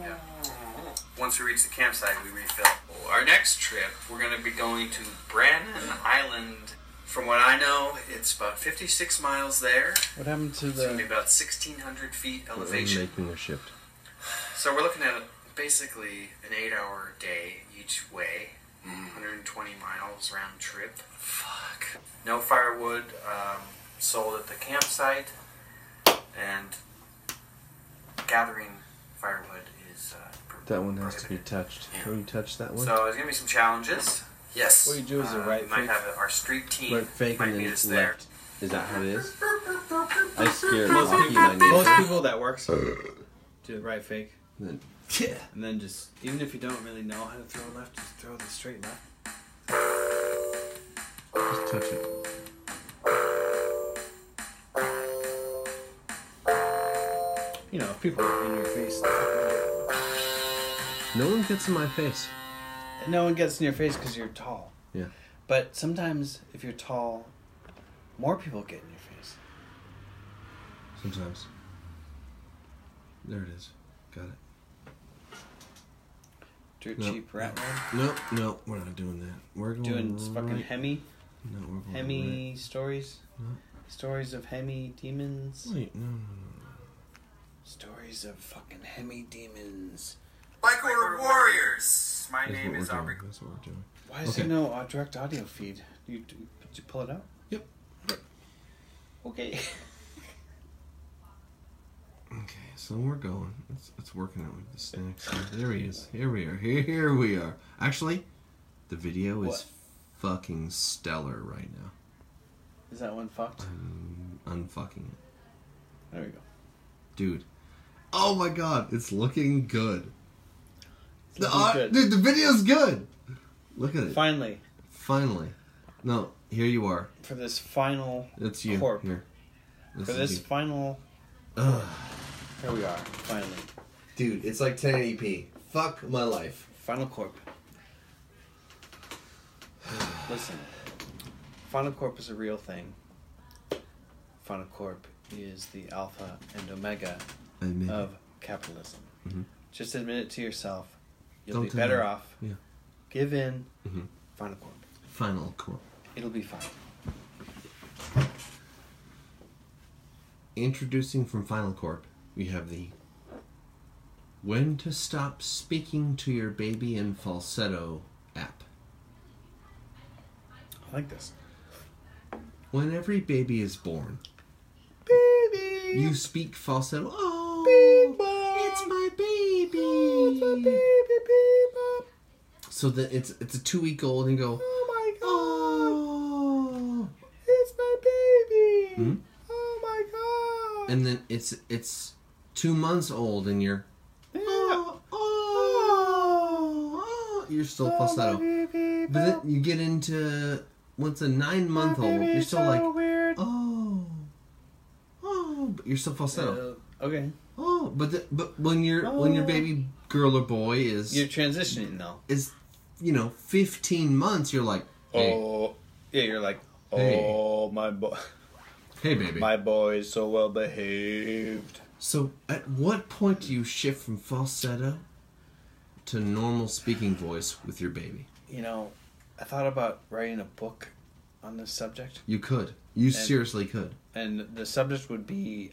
Yeah. Once we reach the campsite, we refill. Our next trip, we're going to be going to Brannan Island. From what I know, it's about 56 miles there. What happened to It's going to be about 1,600 feet elevation. We're making a shift. So we're looking at basically an 8-hour day each way. 120 miles round trip. Fuck. No firewood sold at the campsite. And gathering firewood is That one has to be touched. Yeah. Can you touch that one? So there's going to be some challenges. Yes. What you do is the right we might fake. have our street team Right fake might and meet then us there. left. Is that how it is? I scared Most Rocky, people, my neighbor. most people that works do the right fake. Then, And then just, even if you don't really know how to throw left, just throw the straight left. just touch it. You know, if people are in your face. No one gets in my face. No one gets in your face because you're tall. Yeah. But sometimes, if you're tall, more people get in your face. Sometimes. There it is. Got it. Dirt No. cheap rat rod. No, we're not doing that. We're going Doing right. fucking Hemi. No, we're going Hemi stories. No. Stories of Hemi demons. right. Wait, no. Stories of fucking Hemi demons. Biker Warriors! My That's name what is we're doing. Aubrey. That's what we're doing. Why is Okay. there no direct audio feed? Did you pull it out? Yep. Okay. Okay, so we're going. It's working out with the snacks. There he is. Here we are. Here we are. Actually, the video is What? fucking stellar right now. Is that one fucked? I'm unfucking it. There we go. Dude. Oh my god, it's looking good. It's looking good. Dude, the video's good. Look at it. Finally, Finally. No, here you are. for this final, It's you. Corp. Here. for is this you. final, Ugh. here we are. Finally, Dude, it's like 1080p. Fuck my life. Final Corp. Listen, Final Corp is a real thing. Final Corp is the alpha and omega I admit of capitalism. Mhm. Just admit it to yourself. You'll Don't be tell better me. off. Yeah. Give in. Mhm. Final Corp. Final Corp. It'll be fine. Introducing from Final Corp, we have the When to Stop Speaking to Your Baby in Falsetto app. I like this. When every baby is born, Baby. you speak falsetto. Oh, It's my baby. baby. So that it's a 2-week-old and go, Oh my god. oh. It's my baby. Hmm? Oh my god. And then it's 2 months old and you're, Yeah. oh. You're still falsetto. But then you get into, once a 9-month-old, you're still like, weird. oh, but you're still falsetto. Okay. Oh, but when your baby girl or boy is You're transitioning though. 15 months, you're like, hey, Oh, yeah. You're like, Hey. oh my boy, hey, baby. my boy is so well behaved. So, at what point do you shift from falsetto to normal speaking voice with your baby? You know, I thought about writing a book on this subject, You could. You seriously could. and the subject would be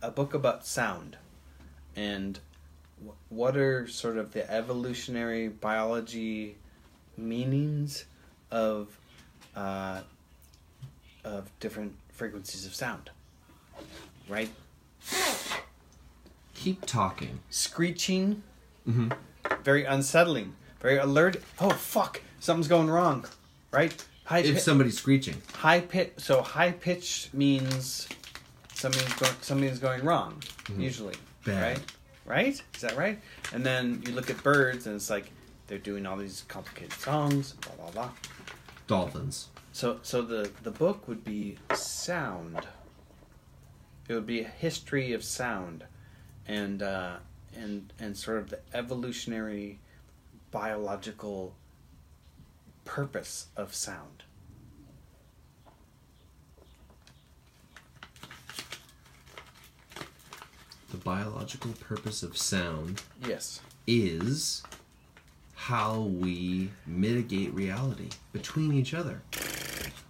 a book about sound, and what are sort of the evolutionary biology meanings of different frequencies of sound, right? Keep talking. Screeching, Mm-hmm. very unsettling, very alert. Oh fuck, something's going wrong, right? If somebody's screeching. High pitch means something's going wrong, usually. Bad. Right? Is that right? And then you look at birds and it's like they're doing all these complicated songs, blah blah blah. Dolphins. So the book would be sound. It would be a history of sound, and sort of the evolutionary, biological purpose of sound. biological purpose of sound Yes. is how we mitigate reality between each other.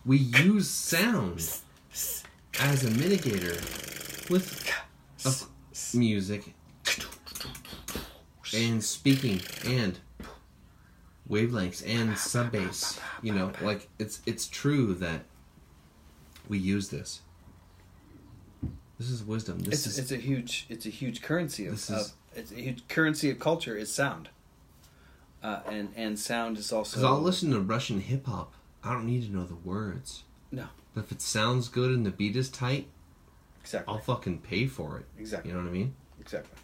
We use sound as a mitigator with music and speaking and wavelengths and sub-bass. You know, like it's true that we use this. This is wisdom. It's a huge currency This of is- it's a huge currency of culture is sound. And sound is also. Because I'll listen to Russian hip hop. I don't need to know the words. No. But if it sounds good and the beat is tight, Exactly. I'll fucking pay for it. Exactly. You know what I mean? Exactly.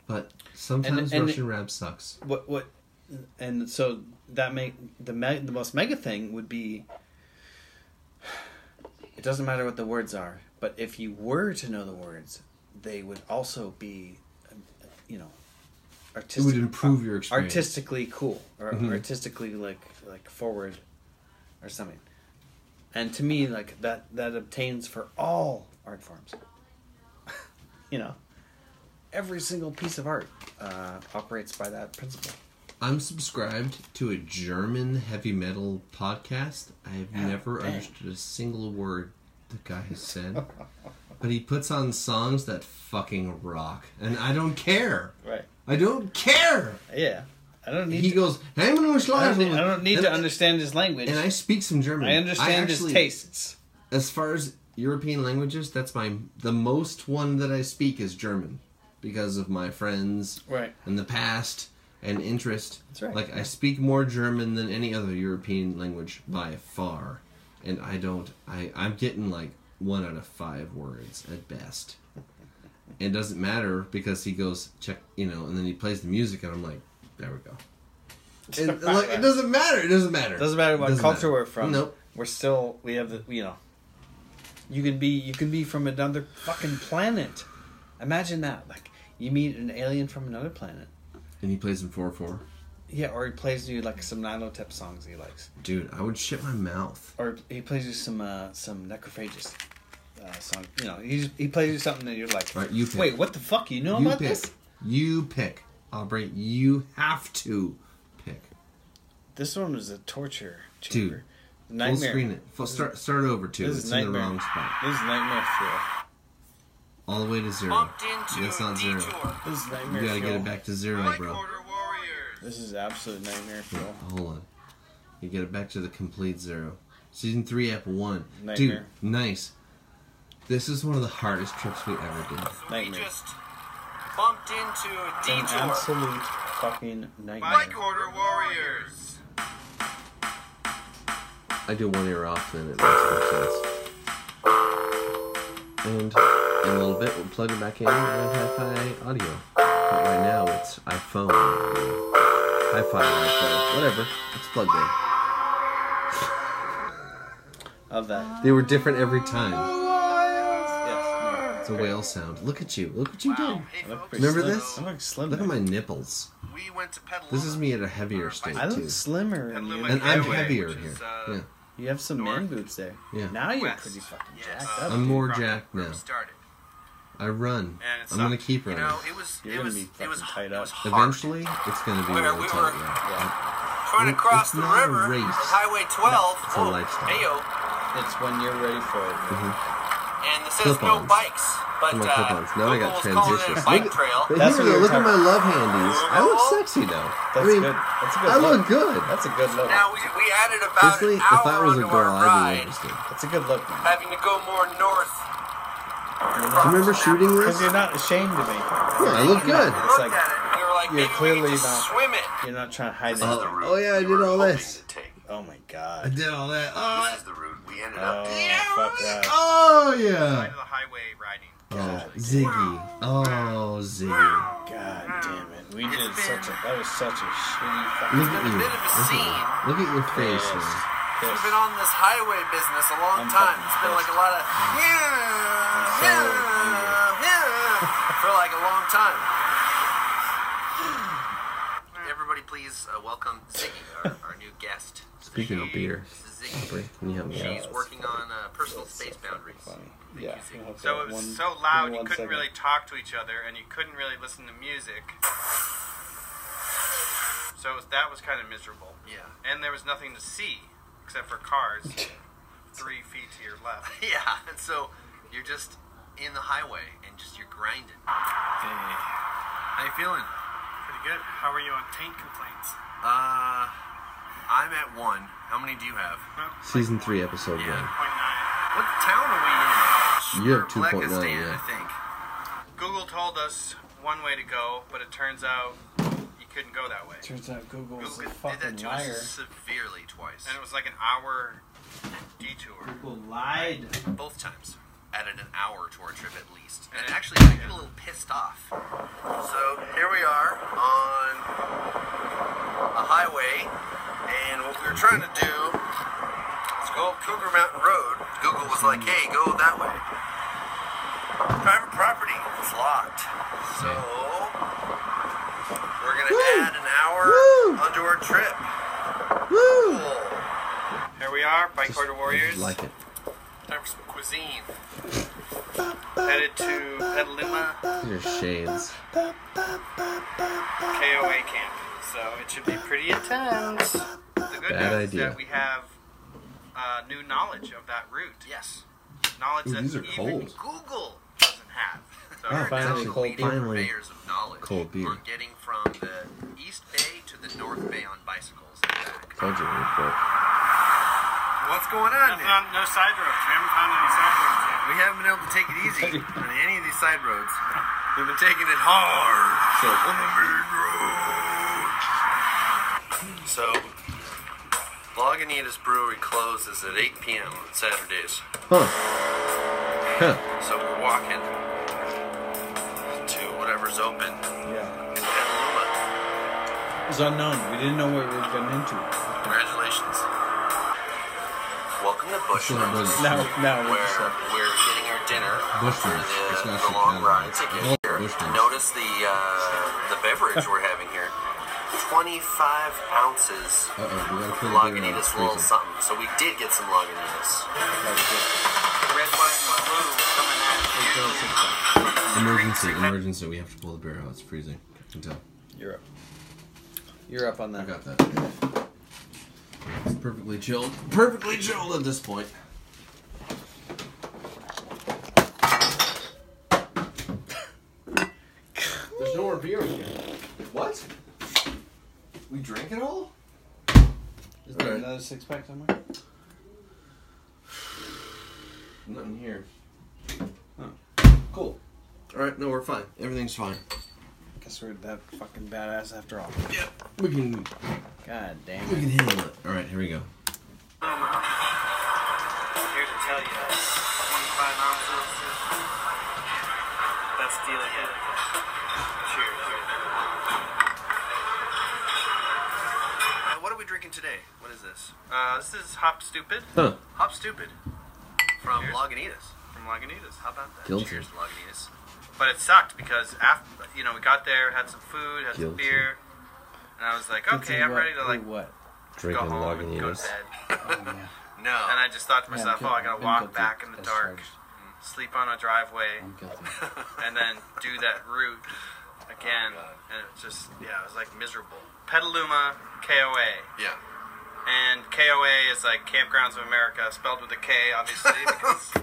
But sometimes And Russian rap sucks. And so that the most mega thing would be. It doesn't matter what the words are, but if you were to know the words, they would also be, artistic. It would improve your experience. Artistically cool or Mhm. artistically like forward, or something. And to me, like that obtains for all art forms. Every single piece of art operates by that principle. I'm subscribed to a German heavy metal podcast. I have never dang. understood a single word the guy has said. But he puts on songs that fucking rock. And I don't care. Right. I don't care. Yeah. I don't need. He goes, I don't need to understand his language. And I speak some German. I understand his tastes. As far as European languages, that's the most one that I speak is German. Because of my friends. Right. And the past. And interest. That's right. Like, I speak more German than any other European language by far. And I'm getting like 1 out of 5 words at best. It doesn't matter because he goes, check, and then he plays the music and I'm like, there we go. And, like, it doesn't matter. It doesn't matter. Doesn't matter what culture we're from. Nope. We have you can be from another fucking planet. Imagine that. Like, you meet an alien from another planet. And he plays in 4/4. Yeah, or he plays you like some Nanotep songs he likes. Dude, I would shit my mouth. Or he plays you some Necrophagist song. He plays you something that you're like, Right, you pick. wait, what the fuck? You know You about pick. this? You pick. Aubrey, you have to pick. This one was a torture Dude, chamber. Nightmare. full screen it. Start over, too. This It's is in the nightmare. wrong spot. This is nightmare fuel. All the way to 0. Bumped into That's not 0. detour. This is nightmare You gotta fuel. get it back to 0, Right bro. quarter warriors. This is absolute nightmare fuel. Hold on. You get it back to the complete 0. Season 3, Ep 1. Nightmare. Dude, nice. This is one of the hardest trips we ever did. We Nightmare. just bumped into a It's an detour. absolute fucking Right nightmare. quarter warriors. I do one ear off, then it makes more sense. And in a little bit, we'll plug it back in with hi-fi audio. But right now, it's iPhone. Hi-fi, Wi-Fi, whatever. It's plugged in. Of that. They were different every time. Yes. It's a whale sound. Look at you. Look what you did. Hey, folks. Remember Slim. this? I look slim. Look at now. my nipples. We went to Petaluma. This is me at a heavier state, I look too. slimmer than you. Petaluma And I'm Highway, heavier which here. is, Yeah. You have some man boobs there. Yeah. Now you're west. pretty fucking Yes. jacked up. I'm more From jacked where now. we started. I run. And it I'm gonna sucked. keep running. It was You're it gonna was be it was fucking tied it up. was hard. Eventually, it's gonna be We really were- tight. Trying to It's cross the not a river, race. Highway 12. It's a lifestyle. Ayo, It's when you're ready for it. and it says no Clip-ons. bikes, but Come on, clip-ons. Now I got Google was calling it transitions. a bike Look at- trail. But That's here, what you're look at my talking- love handies. I look sexy though. That's I mean, good. That's a good I look. look good. That's a good look. Now we added about Personally, an if hour I was a onto girl, our I'd be ride, interested. That's a good look, man. having to go more north. Do you remember shooting this? Because you're not ashamed of me. Yeah, I look good. It's Looked like at it. We were like, you're maybe we clearly could just not- swim it. you're not trying to hide it. Oh yeah, I did all this. Oh my I god. did all that. This is the route we ended Oh, up. fuck that. Oh yeah. The highway riding. Oh Ziggy. Oh Ziggy. God damn it. We did that was such a shitty fucking Look at been a you. bit of a scene. Look at your face, Yes. man. We've been on this highway business a long I'm time. fucking It's been like a pissed. lot of for like a long time. Everybody, please welcome Ziggy, our new guest. to the Speaking of show. beer. This is Aubrey, Ziggy. can you help me out? She's working on personal space boundaries. Funny. Thank Yeah. you, Ziggy. you know, So it was one- so loud you one couldn't second. really talk to each other, and you couldn't really listen to music. So that was kind of miserable. Yeah. And there was nothing to see except for cars 3 feet to your left. Yeah, and so you're just in the highway and just you're grinding. How you feeling? Pretty good. How are you on taint complaints? I'm at 1. How many do you have? Season 3, episode 1. 1.9. What town are we in? You have We're 2.9, Blekistan, yeah. I think. Google told us one way to go, but it turns out you couldn't go that way. Turns out Google was a Google did fucking that to liar. us severely twice. And it was like an hour detour. Google lied. Both times. Added an hour to our trip at least. And it actually made me a little pissed off. So here we are on a highway, and what we were trying to do is go up Cougar Mountain Road. Google was like, hey, go that way. Private property. It's locked. So we're going to add an hour onto our trip. Woo! Here we are, Bike Quarter Warriors. Like it. Time for some cuisine. Headed to Petaluma These are shades. KOA camp. So it should be pretty intense. The good Bad news idea. is that we have new knowledge of that route. Yes. Knowledge Ooh, that these are even cold. Google doesn't have. So Oh, finally, Now, cold leading beer. purveyors of knowledge Cold beer. on getting from the East Bay to the North Bay on bicycles and back. Told you to report. What's going on Nothing there? on, no side roads. We haven't found any side roads yet. We haven't been able to take it easy on any of these side roads. We've been taking it hard on the main road. So, Lagunitas Brewery closes at 8 p.m. on Saturdays. Huh. Huh. So we're walking to whatever's open Yeah. in Petaluma. It was unknown. We didn't know what we were getting into. Congratulations. Welcome to Bushman's, Now we're where just like, we're getting our dinner for Bushman's. It's the, not the long Chicago. ride ticket. Bushman's. Notice the beverage we're having here. 25 ounces Uh-oh, we gotta put the beer out. It's Lagunitas little freezing. something. So we did get some Lagunitas. red, white, and blue coming at you. Emergency. We have to pull the beer out. It's freezing. I can tell. You're up. You're up on I that. got that. It's perfectly chilled. Perfectly chilled at this point. There's no more beer in here. What? We drank it all? Is there Alright. another 6-pack somewhere? Nothing here. Cool. Alright, no, we're fine. Everything's fine. Guess we're that fucking badass after all. Yep. We can God damn we it. can handle it. Alright, here we go. Here to tell you, 25 ounces. That's deal ahead. Cheers. What are we drinking today? What is this? This is Hop Stupid Huh. Hop Stupid from Cheers. Lagunitas. from Lagunitas. How about that? Guilty. Cheers to Lagunitas. But it sucked because after, we got there, had some food, had some Guilty. beer, and I was like, okay, I'm ready to What? go Drinking home and go to Lagunitas. bed. Oh, yeah. No. And I just thought to myself, Yeah, oh, I gotta I'm walk guilty. back in the That's dark, charged. sleep on a driveway, I'm guilty. and then do that route again. And it just, it was like miserable. Petaluma, KOA. Yeah. And KOA is like Campgrounds of America, spelled with a K, obviously, because,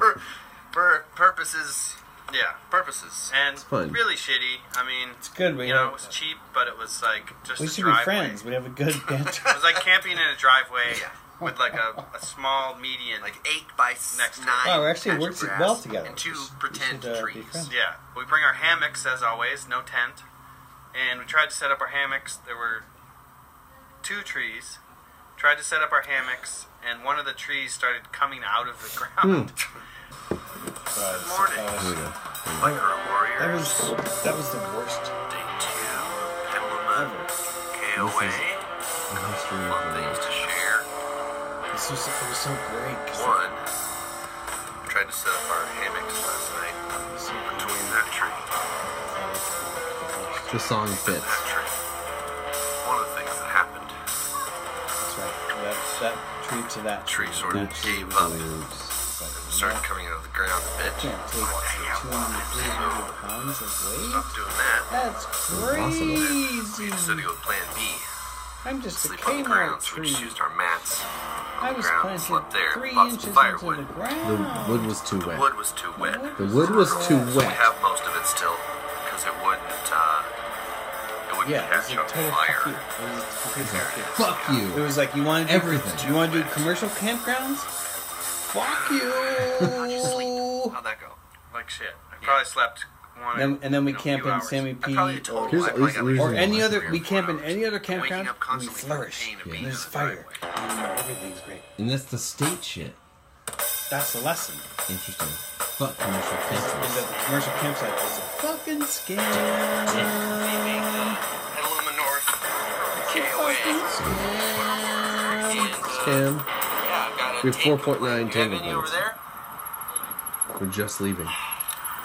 For purposes. yeah. Purposes. And fun. really shitty. I mean, It's good. We it was cheap, but it was like just we a should driveway. be friends. We have a good banter. It was like camping in a driveway Yeah. with like a small median. Like 8 by Next to 9. Wow, we actually patch worked of grass well together. And 2 We pretend should, be trees. friends. Yeah, we bring our hammocks as always, no tent, and we tried to set up our hammocks. There were 2 trees. Tried to set up our hammocks, and one of the trees started coming out of the ground. Good morning. Here we go. Biker Warriors. That was the worst Day 2. Petaluma. ever. KOA. The history Fun of things to share. It was so great. 1. Tried to set up our hammocks last night between that tree the song and fits. that tree. One of the things that happened. That's right. That due to that. Tree sort of That's gave up. It's like, Started coming out of the ground a bit. can't take 200, 300 pounds of weight. Stop doing that. That's crazy. We decided to go with plan B. I'm just a Sleep on the ground, Kmart so we tree. just used our mats I on the was ground, planted slept there, 3 bought inches some into firewood. the The ground. wood was too wet. Wood was too wet. The wood was too We wet. have most of it still, because it wouldn't Yeah, it was catch a on total fire. fuck you. It was a complete fuck you. Fuck It you. was like, you want to do Everything. You want to do commercial campgrounds? Fuck you. How'd that go? Like shit. I probably slept one. And then we you know, camp few in hours. Sammy I P probably told Here's- I probably got here's- like or any other. 3 or We 4 camp in hours. any other Waking campground. up We constantly from the flourish. pain of Yeah. being There's in the fire. driveway. Everything's great. And that's the state shit. That's the lesson. Interesting. Fuck commercial Is campsites. that the commercial campsite is a fucking scam. Petaluma North, KOA. Scam. Yeah, I've got a We have tank 4.9 complaint. You have tank any over complaints. there? We're just leaving.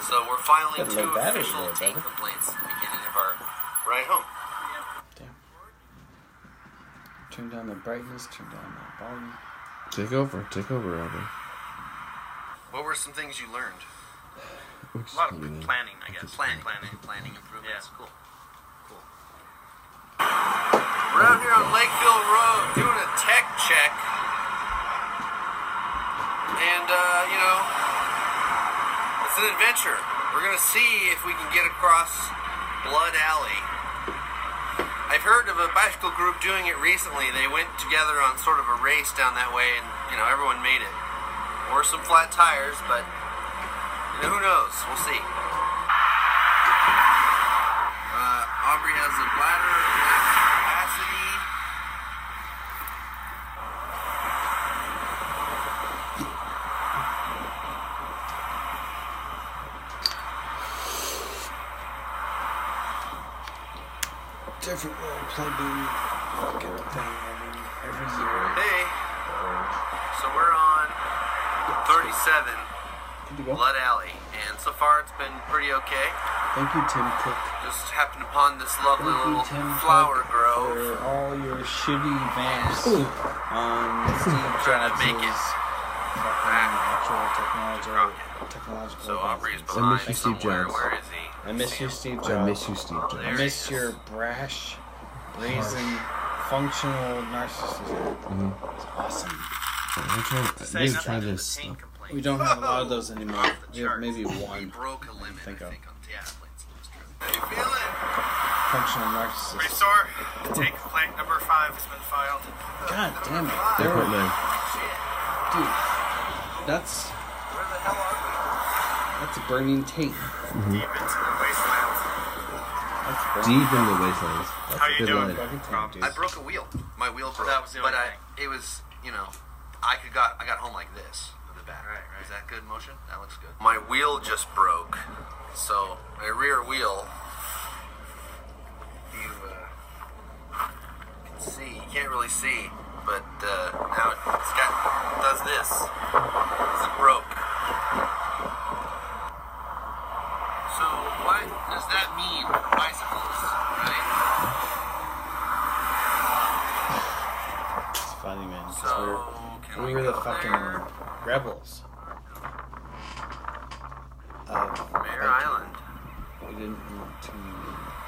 So we're filing Got 2 low battery official there, tank brother. complaints at the beginning of our ride home. Damn. Turn down the brightness. Turn down the volume. Take over. Take over, Robin. What were some things you learned? A lot of planning, I guess. Planning Planning. improvements. Yeah. Cool. We're out here on Lakeville Road doing a tech check. And, it's an adventure. We're going to see if we can get across Blood Alley. I've heard of a bicycle group doing it recently. They went together on sort of a race down that way, and, everyone made it. There were some flat tires, but who knows? We'll see. Aubrey has a bladder with capacity. Different little plug-in fucking thing every year. Hey, so we're on 37 Good to go. Blood Alley, and so far it's been pretty okay. Thank you, Tim Cook. Just happened upon this lovely Thank you, little Tim flower Cook, grove. for all your shitty vamps on Steve Trying to make it Jobs' fucking actual technological. So Aubrey's advancements. behind miss you, Steve somewhere. Jobs. Where is he? I miss you, Steve Jobs. I miss you, Steve I Jobs. There miss he your is. brash, brazen, functional narcissism. It's awesome. I'm trying to Say nothing try to the this. tank complaint. We don't have a lot of those anymore. Off the We have charts. maybe We one broke a limit, Think I of. think, on triathletes on this trip. How you feeling? functional Pretty narcissist. sore. The tank complaint number 5 has been filed. God damn it. There were, 4.9. dude, that's Where the hell are we? a burning tape. Deep into the wastelands. That's burning. Deep in the wastelands. That's How a you good doing? line. Fucking tape, Rob, dude. I broke a wheel. My wheel broke. That was the but only it was, I got home like this with the back. Right. Is that good motion? That looks good. My wheel just broke. So my rear wheel, you can see. You can't really see, but now it does this. It's broke. So what does that mean for bicycles, right? It's funny, man. 'cause So can we were the go fucking there? rebels. Of Mare biking. Island. We didn't want to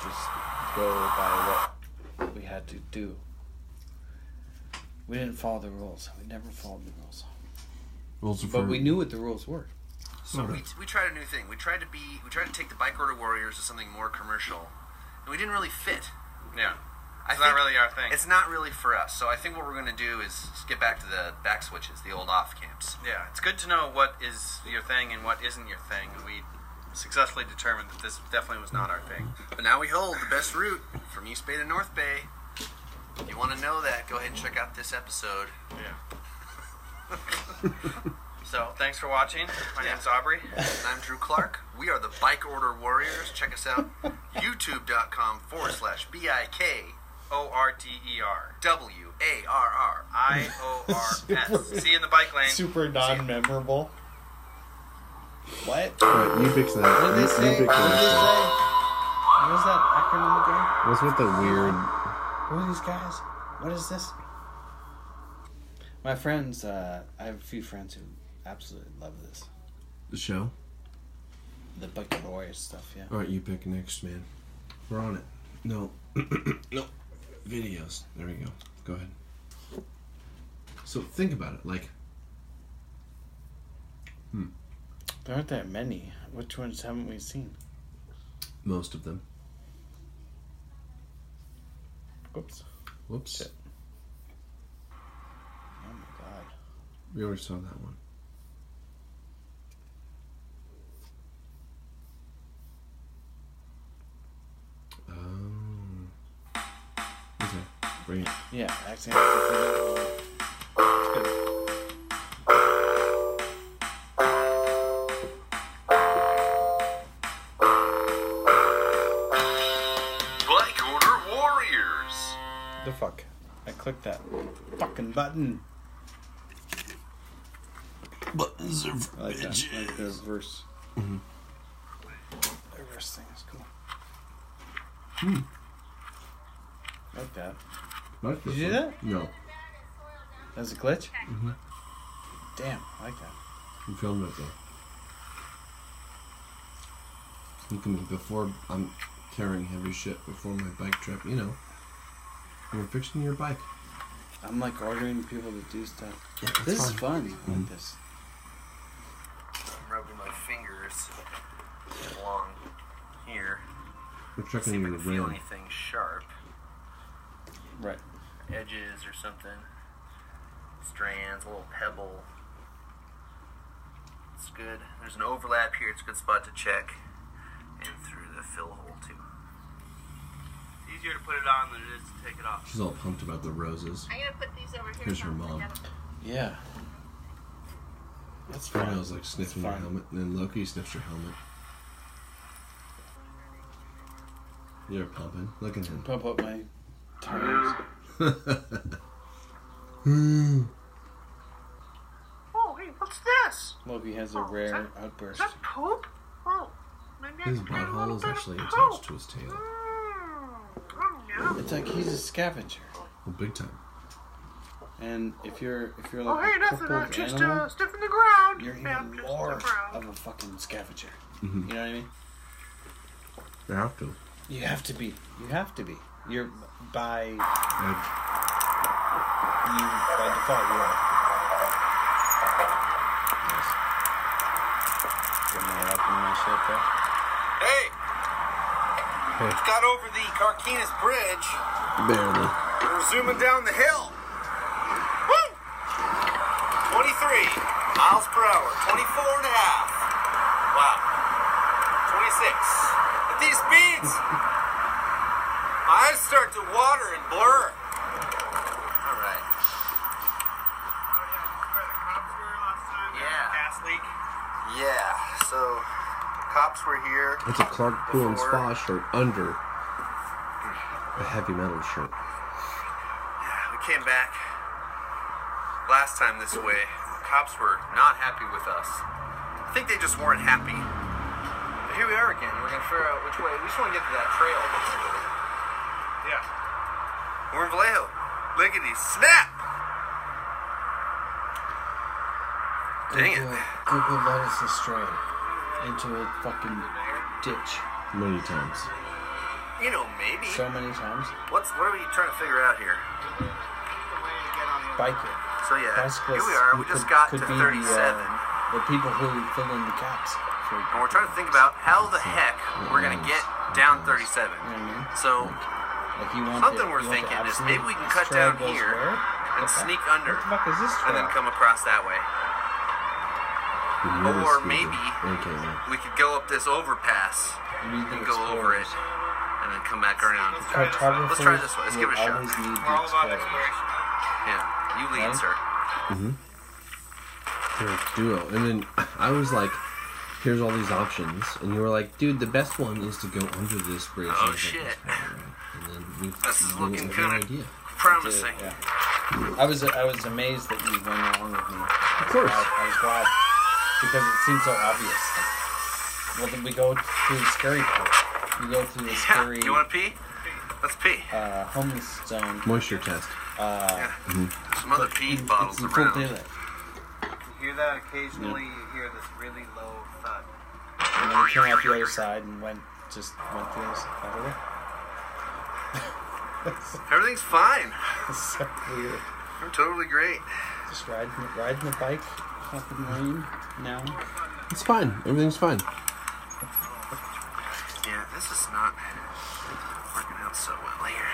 just go by what we had to do. We didn't follow the rules. We never followed the rules. Rules But we knew what the rules were. So we tried a new thing. We tried to take the Bike Order Warriors to something more commercial, and we didn't really fit. Yeah. I It's not think really our thing. It's not really for us. So I think what we're going to do is get back to the back switches, the old off camps. Yeah, it's good to know what is your thing and what isn't your thing. And we successfully determined that this definitely was not our thing. But now we hold the best route from East Bay to North Bay. If you want to know that, go ahead and check out this episode. Yeah. So, thanks for watching. My name's Aubrey. And I'm Drew Clark. We are the Bike Order Warriors. Check us out. YouTube.com/BIK ORDER. WARR. IORS. See you in the bike lane. Super non-memorable. What? Alright, you fix that. What did they say? You fix What did they say? that. What was that acronym again? What's with the weird... Who are these guys? What is this? My friends, I have a few friends who absolutely love this. The show? The Bucket Warriors stuff, yeah. Alright, you pick next, man. We're on it. No. No. Videos. There we go. Go ahead. So think about it. Like, There aren't that many. Which ones haven't we seen? most of them. Whoops. Whoops. Shit. Oh my god. We already saw that one. Okay, bring it. Yeah, accidentally. It's good. Black Order Warriors. The fuck? I clicked that fucking button. Buttons are I like that. I like the reverse. Mhm. The reverse thing is cool. Hmm. Like that. Like Did this you do one. that? No. That's a glitch? Mhm. Damn, I like that. You filmed it though. You can, before I'm carrying heavy shit before my bike trip, you know. You're fixing your bike. I'm like ordering people to do stuff. Yeah, that's This is fine. fun. I like this. I'm rubbing my fingers along here. We're See checking if I your can feel rim. anything sharp. Right. Edges or something. Strands, a little pebble. It's good. There's an overlap here. It's a good spot to check. And through the fill hole too. It's easier to put it on than it is to take it off. She's all pumped about the roses. I'm gonna put these over here. Here's her mom. Yeah. That's fun. Fredo's like sniffing your fun. helmet, and then Loki sniffs your helmet. You're pumping. Look at him. Pump up my tires. Oh, hey, what's this? Loki has a Oh, is rare that- outburst. Is that poop? Oh, maybe I His can get a butthole little is bit actually of attached poop. to his tail. Oh, It's like he's a scavenger. Well, big time. And if you're oh, like hey, a nothing. crippled Just animal, sniffing the ground. you're Yeah, even just more sniff around. of a fucking scavenger. Mhm. You know what I mean? You have to. You have to be. You have to be. You're by Like, default you are. Yes. Get my up in my shit there. Hey! Just got over the Carquinez Bridge. barely. We're zooming down the hill. Woo! 23 miles per hour. 24 and a half. Wow. 26. At these speeds, my eyes start to water and blur. All right. Where the cops were last time? Yeah. Gas leak. Yeah, so the cops were here. It's a Clark Pool and Before. Spa shirt under a heavy metal shirt. We came back last time this way. The cops were not happy with us. I think they just weren't happy. But here we are again. We're gonna figure out which way. We just want to get to that trail. Yeah. We're in Vallejo. Lickety snap! Dang it. Google led us astray into a fucking ditch Many times. You know, maybe. so many times. What are we trying to figure out here? Biker. So yeah, Bicyclists. here we are. We who just could- got could to be 37. The people who fill in the caps. For, And we're trying to think about how the heck we're gonna get down 37. You know what I mean? So Like you want something the, we're you want the thinking is absolute- maybe we can this cut trail down goes here where? and What the- sneak under, What the fuck is this and then trail? come across that way. Really Or stupid. maybe- Okay, man. We could go up this overpass We need the and go over it, explorers. and then come back around. Cartographers Let's try this way. Let's give it a will shot. always need We're the all about explorers. exploration. Yeah, you lead, Right? sir. They're a duo. And then I was like, here's all these options. And you were like, dude, the best one is to go under this bridge. Oh, And I was like, shit. "That's probably right." And then we This is we looking went with kinda- that idea. Promising. Yeah. I was amazed that you went along with me. Of course. I was glad because it seemed so obvious. Well, then we go through the scary part. We go through the Yeah, scary you want to pee? Let's pee. homeless zone. Moisture test. Some other peat bottles It's in full around. daylight. You hear that occasionally, you hear this really low thud. And then we came out the other side and went the other side. Everything's fine. It's so weird. I'm totally great. Just riding the bike up in the rain now. It's fine. Everything's fine. Yeah, this is not working out so well here.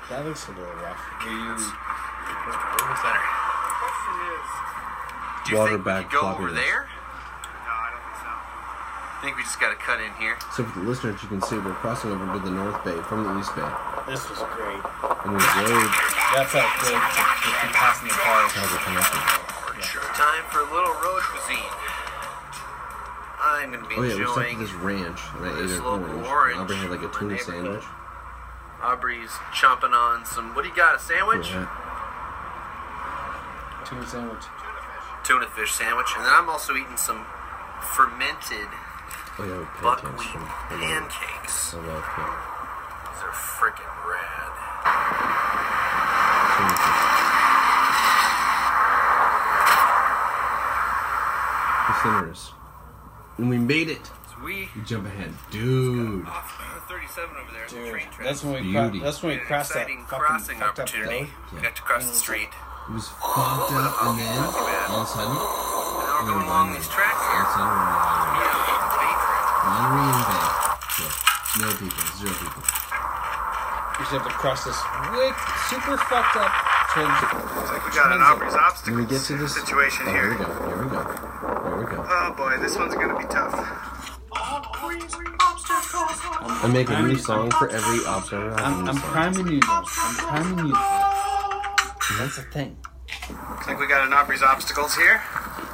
That looks a little rough. Were you? What's better? Question is, Do you Water think we bag could go over floppiness. there? no, I don't think so. I think we just got to cut in here. So for the listeners, you can see we're crossing over to the North Bay from the East Bay. This was great. And we rode That felt good to keep passing the cars. how we're connected. Time for a little road cuisine. I'm going to be Oh yeah, we stopped at enjoying this ranch and I ate this an local orange. orange Aubrey had like a from the tuna neighborhood. sandwich. Aubrey's chomping on some, what do you got, a sandwich? Yeah. Tuna sandwich. Tuna fish sandwich. And then I'm also eating some fermented Oh yeah, with buckwheat pancakes. pancakes. I love pancakes. These are freaking rad. Cineris. And we made it. So we Jump ahead. Dude. off 37 over there. Dude, Train track. that's when we Beauty. that's when we An crossed that exciting fucking crossing fucked up opportunity. road. We got to cross the street. It was fucked up and then all of a sudden, Now we're going along these tracks all of here. a sudden we're Yeah, Monterey Bay. No people. Zero people. We just have to cross this super fucked up transit. Looks like we got an Aubrey's When obstacle we get to this situation oh, here. Here we go. Here we go. Here we go. Oh boy, this one's gonna be tough. I make a new song for every obstacle. I'm priming you though. I'm priming you. That's the thing. Looks like we got an Aubrey's obstacles here.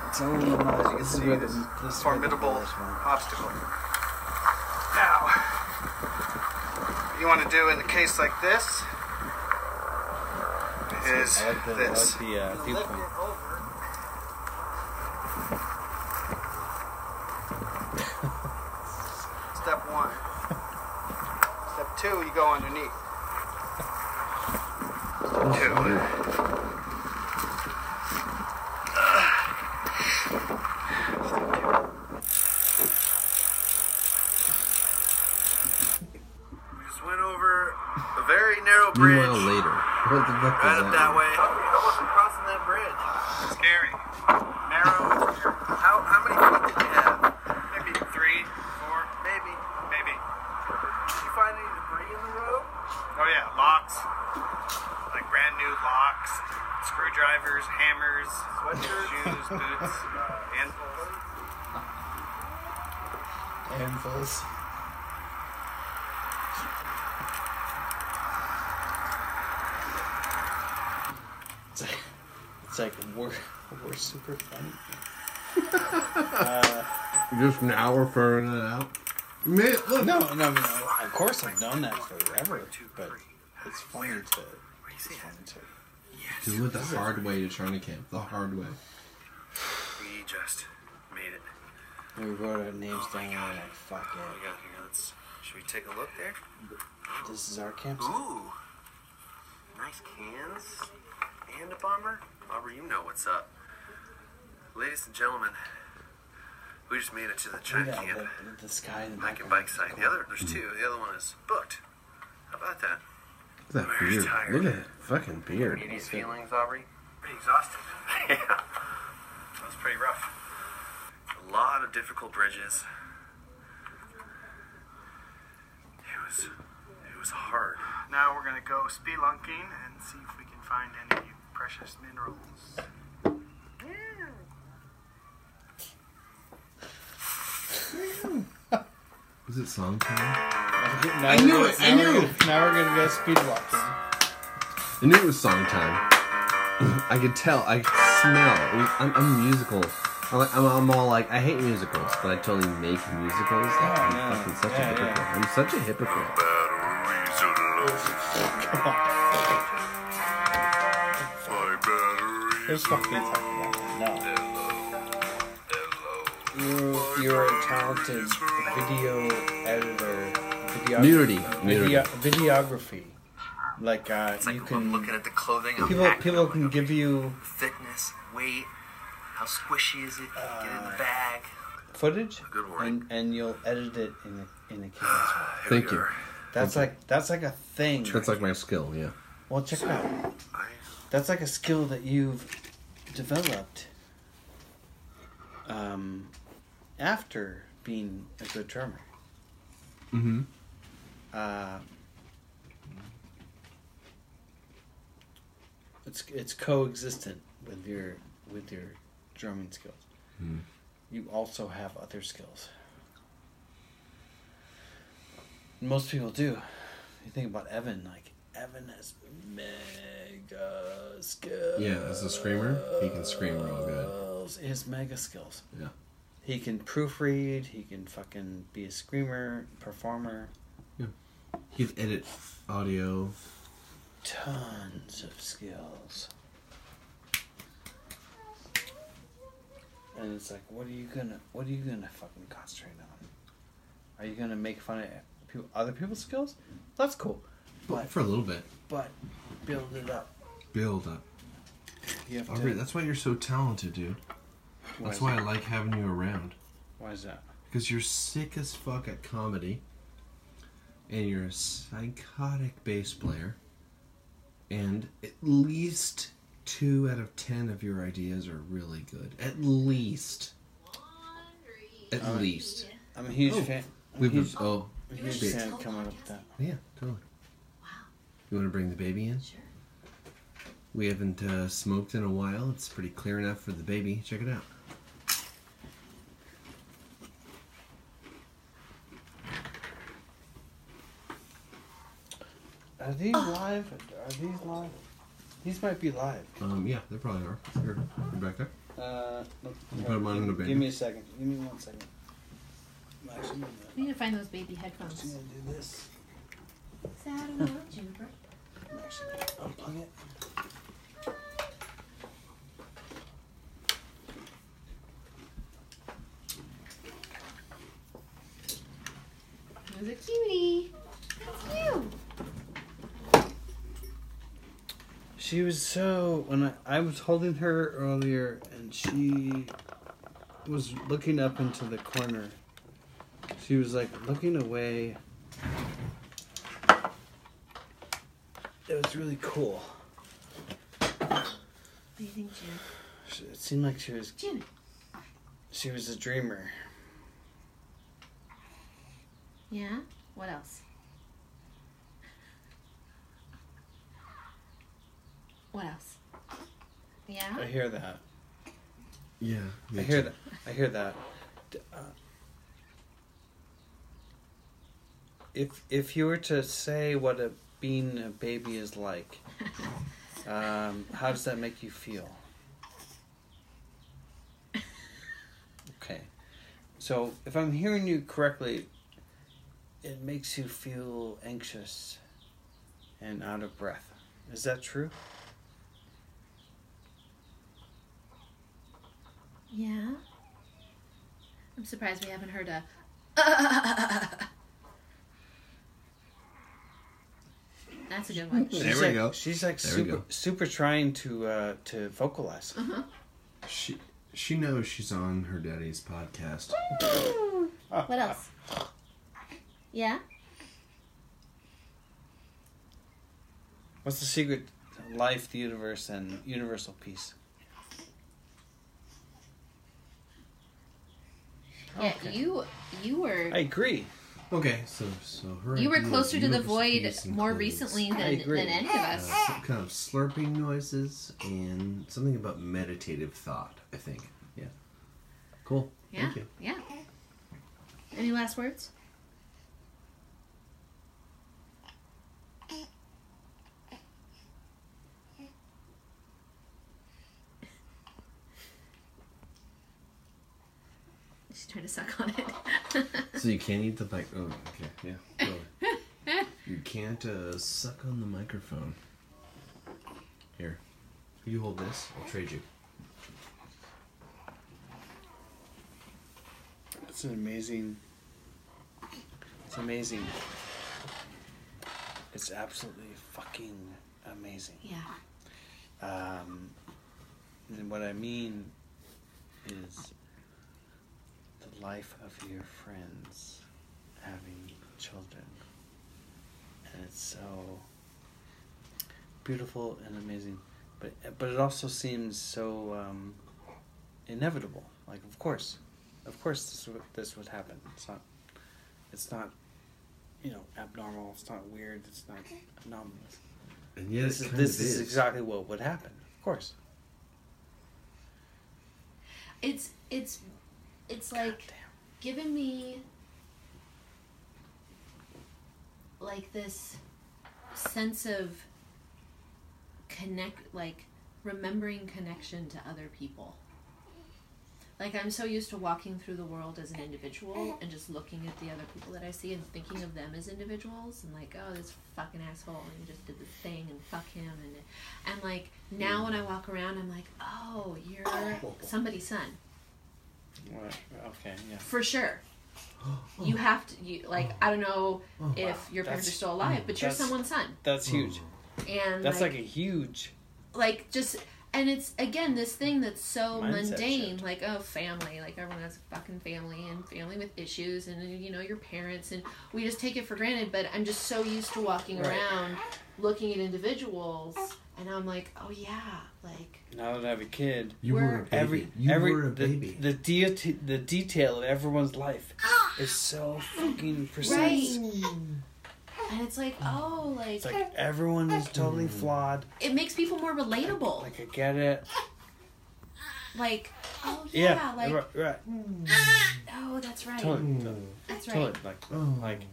It's only a This is where this formidable obstacle. Now, what you want to do in a case like this is I like the this. viewpoint. Step one. Step two, you go underneath. Step two. We just went over a very narrow bridge. Meanwhile, later. What the fuck Right is up that? that way. I wasn't crossing that bridge. Scary. Narrow and scary. How many feet did you have? Maybe 3, 4, Maybe. maybe. Did you find any debris in the road? Oh yeah, locks. Like brand new locks, screwdrivers, hammers, Sweatshirts? shoes, boots, handfuls. Handfuls. It's like we're super funny. Just now we're figuring it out. Man, look. No. Of course I've done that forever, but it's funny to. We went the hard way to Charney Camp. The hard way. We just made it. We wrote our names down and we're like, fuck What we yeah. got here? Should we take a look there? This is our campsite. Ooh. Nice cans. And a bomber. Aubrey, you know what's up. Ladies and gentlemen, we just made it to the China Yeah, camp. the sky in the Hike and background bike is site. cool. There's two. The other one is booked. How about that? Look at that Where's beard. tired? Look at that fucking beard. Any of these feelings, Aubrey? Pretty exhausted. Yeah. That was pretty rough. A lot of difficult bridges. It was hard. Now we're gonna go spelunking and see if we can find any precious minerals. Is it song time? I knew it, I knew. Now we're gonna go speed walking. I knew it was song time. I could tell. I could smell. I'm musical. I'm all like, I hate musicals, but I totally make musicals. Like, I'm yeah. fucking such a Yeah, hypocrite. yeah. I'm such a hypocrite. Come on. There's fucking talking about that. No. You're a talented video editor, Nudity. Videography. Like It's like you can looking at the clothing. people can give you thickness, weight, how squishy is it? Get it in the bag. footage, Good word. and you'll edit it in a cadence. Thank you. That's like a thing. That's like my skill, yeah. Well, check it out. That's like a skill that you've developed after being a good drummer. Mm-hmm. It's coexistent with your drumming skills. Mm. You also have other skills. Most people do. You think about Evan, like Evan has mega skills. Yeah, as a screamer, he can scream real good. He has mega skills. Yeah. He can proofread. He can fucking be a screamer, performer. He can edit audio. Tons of skills. And it's like, what are you gonna fucking concentrate on? Are you gonna make fun of other people's skills? That's cool, but For a little bit. but build it up. Build up. You have Aubrey, to. that's why you're so talented, dude. That's why I like having you around. Why is that? Because you're sick as fuck at comedy. And you're a psychotic bass player. And at least 2 out of 10 of your ideas are really good. At least. At least. I'm a huge Oh, fan. We've I'm a huge huge fan of coming up with that. Yeah, totally. You want to bring the baby in? Sure. We haven't smoked in a while. It's pretty clear enough for the baby. Check it out. Are these live? Are these live? These might be live. Yeah, they probably are. Here, you're back there. Look, Put 'em on in a bit. Give me a second. Give me 1 second. I'm actually gonna, We need to find those baby I'm headphones. actually gonna do this. Saturday morning, Juniper. I'm actually gonna unplug it. Who's a cutie? That's you. She was so when I was holding her earlier, and she was looking up into the corner. She was like looking away. It was really cool. What do you think, Jen? It seemed like she was Jen. a dreamer. Yeah? What else? What else? Yeah? I hear that. Yeah. I hear that. I hear that. If you were to say what being a baby is like, how does that make you feel? Okay, so if I'm hearing you correctly, it makes you feel anxious and out of breath. Is that true? Yeah? I'm surprised we haven't heard a. That's a good one. There we go. She's like There we super go. super trying to vocalize. She knows she's on her daddy's podcast. What else? Yeah? What's the secret to life, the universe, and universal peace? Yeah, Okay. you were I agree. Okay, so her you were idea of closer to the universal void peace more includes, recently I than agree. any of us. some kind of slurping noises and something about meditative thought, I think. Yeah. Cool. Yeah. Thank you. Yeah. Any last words? She's trying to suck on it. So you can't eat the mic. Oh, okay. Yeah. Totally. You can't suck on the microphone. Here. You hold this. I'll trade you. It's an amazing. It's amazing It's absolutely fucking amazing. Yeah. And what I mean is the life of your friends having children. And it's so beautiful and amazing. But it also seems so inevitable. Like, of course this would happen. It's not abnormal. It's not weird. It's not anomalous. And yet This is exactly what would happen. Of course. It's like giving me like this sense of remembering connection to other people. Like, I'm so used to walking through the world as an individual and just looking at the other people that I see and thinking of them as individuals and like, oh, this fucking asshole and he just did this thing and fuck him and like now when I walk around I'm like, oh, you're somebody's son. Okay, yeah. For sure. You have to I don't know if your parents are still alive, but you're someone's son. That's huge. And that's like a huge and it's, again, this thing that's so mindset mundane, shift. like, oh, family, like, everyone has a fucking family, and family with issues, and, your parents, and we just take it for granted, but I'm just so used to walking around, looking at individuals, and I'm like, oh, yeah, like... Now that I have a kid... You were a baby. Were a baby. The detail of everyone's life is so fucking precise. Right. And it's like, oh, like... It's like everyone is totally flawed. It makes people more relatable. Like, I get it. Like, oh, yeah, like... Right. Oh, that's right. Totally. That's right. Totally.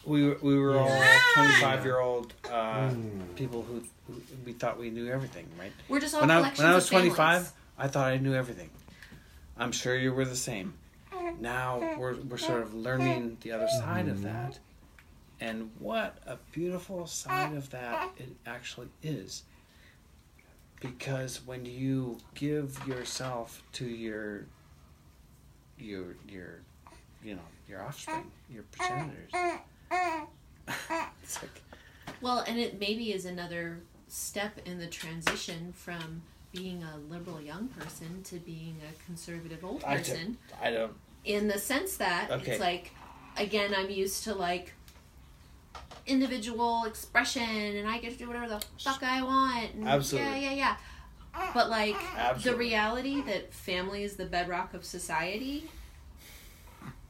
We were all 25-year-old people who we thought we knew everything, right? We're just all when collections I was of 25, families. I thought I knew everything. I'm sure you were the same. Now we're sort of learning the other side of that, and what a beautiful side of that it actually is. Because when you give yourself to your offspring, your progenitors, it's like, well, and it maybe is another step in the transition from being a liberal young person to being a conservative old person. I don't. In the sense that it's like, again, I'm used to like individual expression and I get to do whatever the fuck I want. And Absolutely. Yeah. But like Absolutely. the reality that family is the bedrock of society,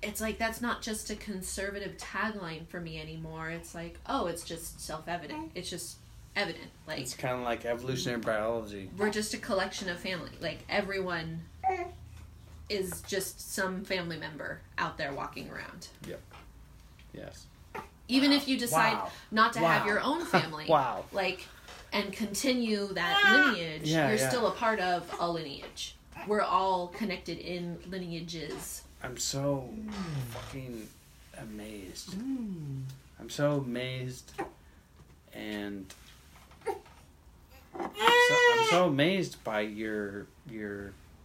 it's like that's not just a conservative tagline for me anymore. It's like, oh, it's just self-evident. It's just evident. Like, it's kind of like evolutionary biology. We're just a collection of family. Like, everyone is just some family member out there walking around. Yep. Yes. Even if you decide not to have your own family. Wow. Like, and continue that lineage, you're still a part of a lineage. We're all connected in lineages. I'm so fucking amazed. I'm so amazed, and I'm so amazed by your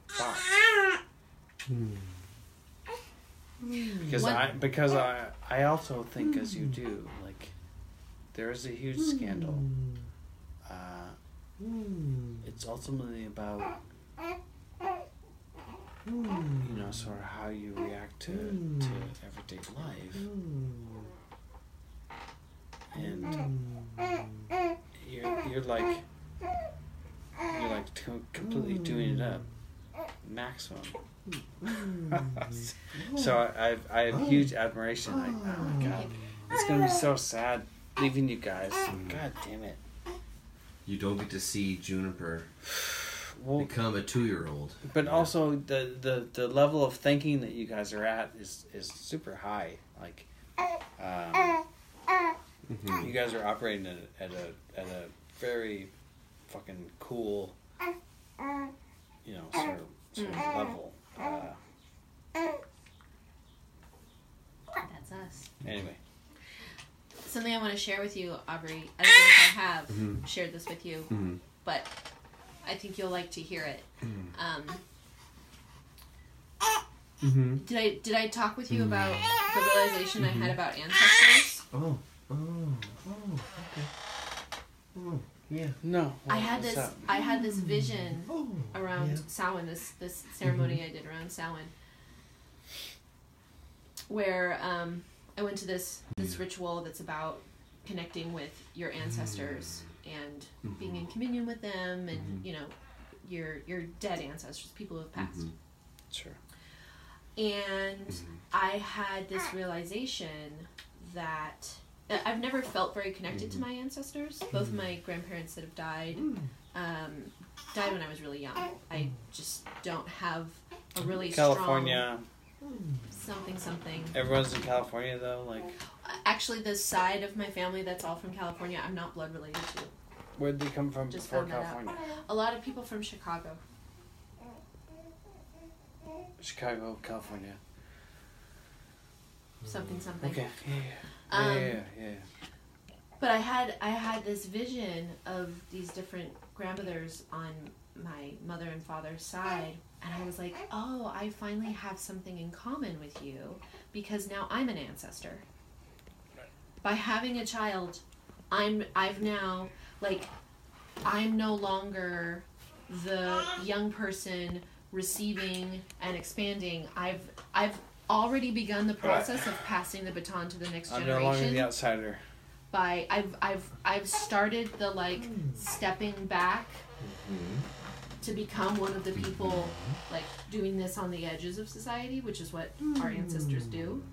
thoughts. Because I also think as you do, like, there is a huge scandal. It's ultimately about sort of how you react to everyday life, and you're like completely doing it up maximum. So I have huge admiration. Like, oh my god, it's gonna be so sad leaving you guys. God damn it. You don't get to see Juniper become a 2-year-old. But also the level of thinking that you guys are at is super high. Like, you guys are operating at a very fucking cool, sort of level. That's us. Anyway. Something I want to share with you, Aubrey. I don't know if I have shared this with you, but I think you'll like to hear it. Did I talk with you about the realization I had about ancestors? Oh. Okay. Oh, yeah. No. I had what's this. up? I had this vision around Yeah. Samhain. This ceremony I did around Samhain, where I went to this ritual that's about connecting with your ancestors and being in communion with them, and your dead ancestors, people who have passed. Sure. And I had this realization that I've never felt very connected to my ancestors. Both of my grandparents that have died died when I was really young. I just don't have a really California. strong something. Everyone's in California though. Like, Actually, the side of my family that's all from California, I'm not blood related to. where'd they come from Just before found that out. California? A lot of people from Chicago. Chicago, California. Something. Okay. Um, Yeah. But I had this vision of these different grandmothers on my mother and father's side, and I was like, oh, I finally have something in common with you because now I'm an ancestor. By having a child, I'm no longer the young person receiving and expanding. I've already begun the process of passing the baton to the next I'm generation. no longer the outsider. By I've started the stepping back to become one of the people doing this on the edges of society, which is what our ancestors do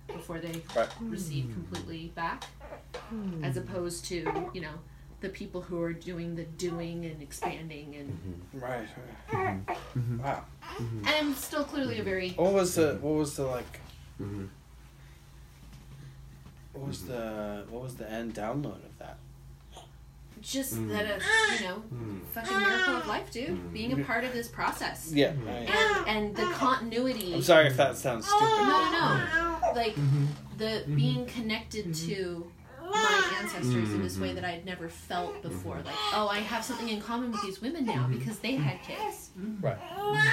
before they receive completely back, as opposed to the people who are doing the doing and expanding and Right. Wow. and I'm still clearly a very What was the what was the end download of that? just that a fucking miracle of life, dude, being a part of this process. Yeah. And the continuity. I'm sorry if that sounds stupid. No. The being connected to my ancestors in this way that I'd never felt before. I have something in common with these women now because they had kids. Right.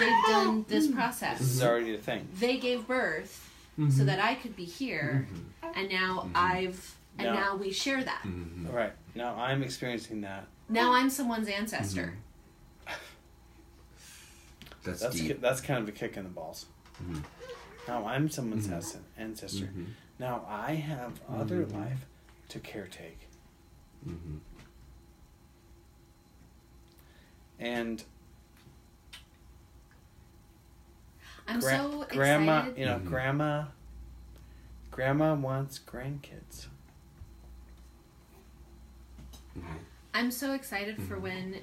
They've done this process. This is already a thing. They gave birth so that I could be here, and now now we share that. Right. Now I'm experiencing that. Now I'm someone's ancestor. That's deep. That's kind of a kick in the balls. Now I'm someone's ancestor. Now I have other life to caretake. And I'm so excited. Grandma wants grandkids. I'm so excited for when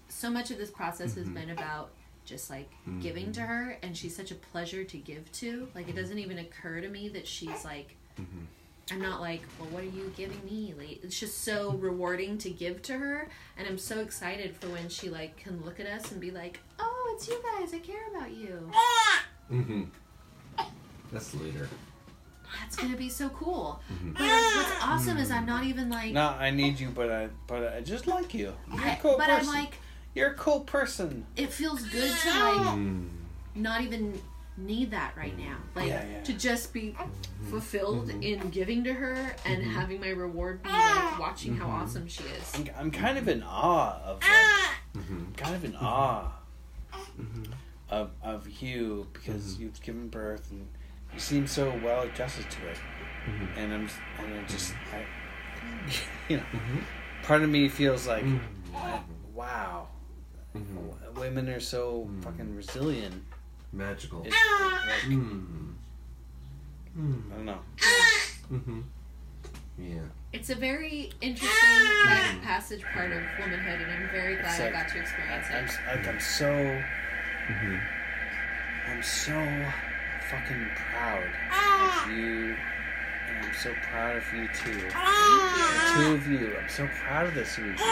so much of this process has been about just giving to her, and she's such a pleasure to give to. It doesn't even occur to me that she's I'm not well, what are you giving me? It's just so rewarding to give to her, and I'm so excited for when she can look at us and be oh, it's you guys, I care about you. That's later. That's gonna be so cool. But what's awesome is I'm not even No, I need you, but I just like you. You're a cool but person. I'm You're a cool person. it feels good to not even need that right now. To just be fulfilled in giving to her and having my reward be watching how awesome she is. I'm kind of in awe of you because you've given birth and you seem so well adjusted to it. And I'm just part of me feels wow. Women are so fucking resilient. Magical. It's I don't know. Yeah. It's a very interesting passage part of womanhood, and I'm very glad I got to experience it. I'm so fucking proud of you, and I'm so proud of you too. The two of you. I'm so proud of the two of you.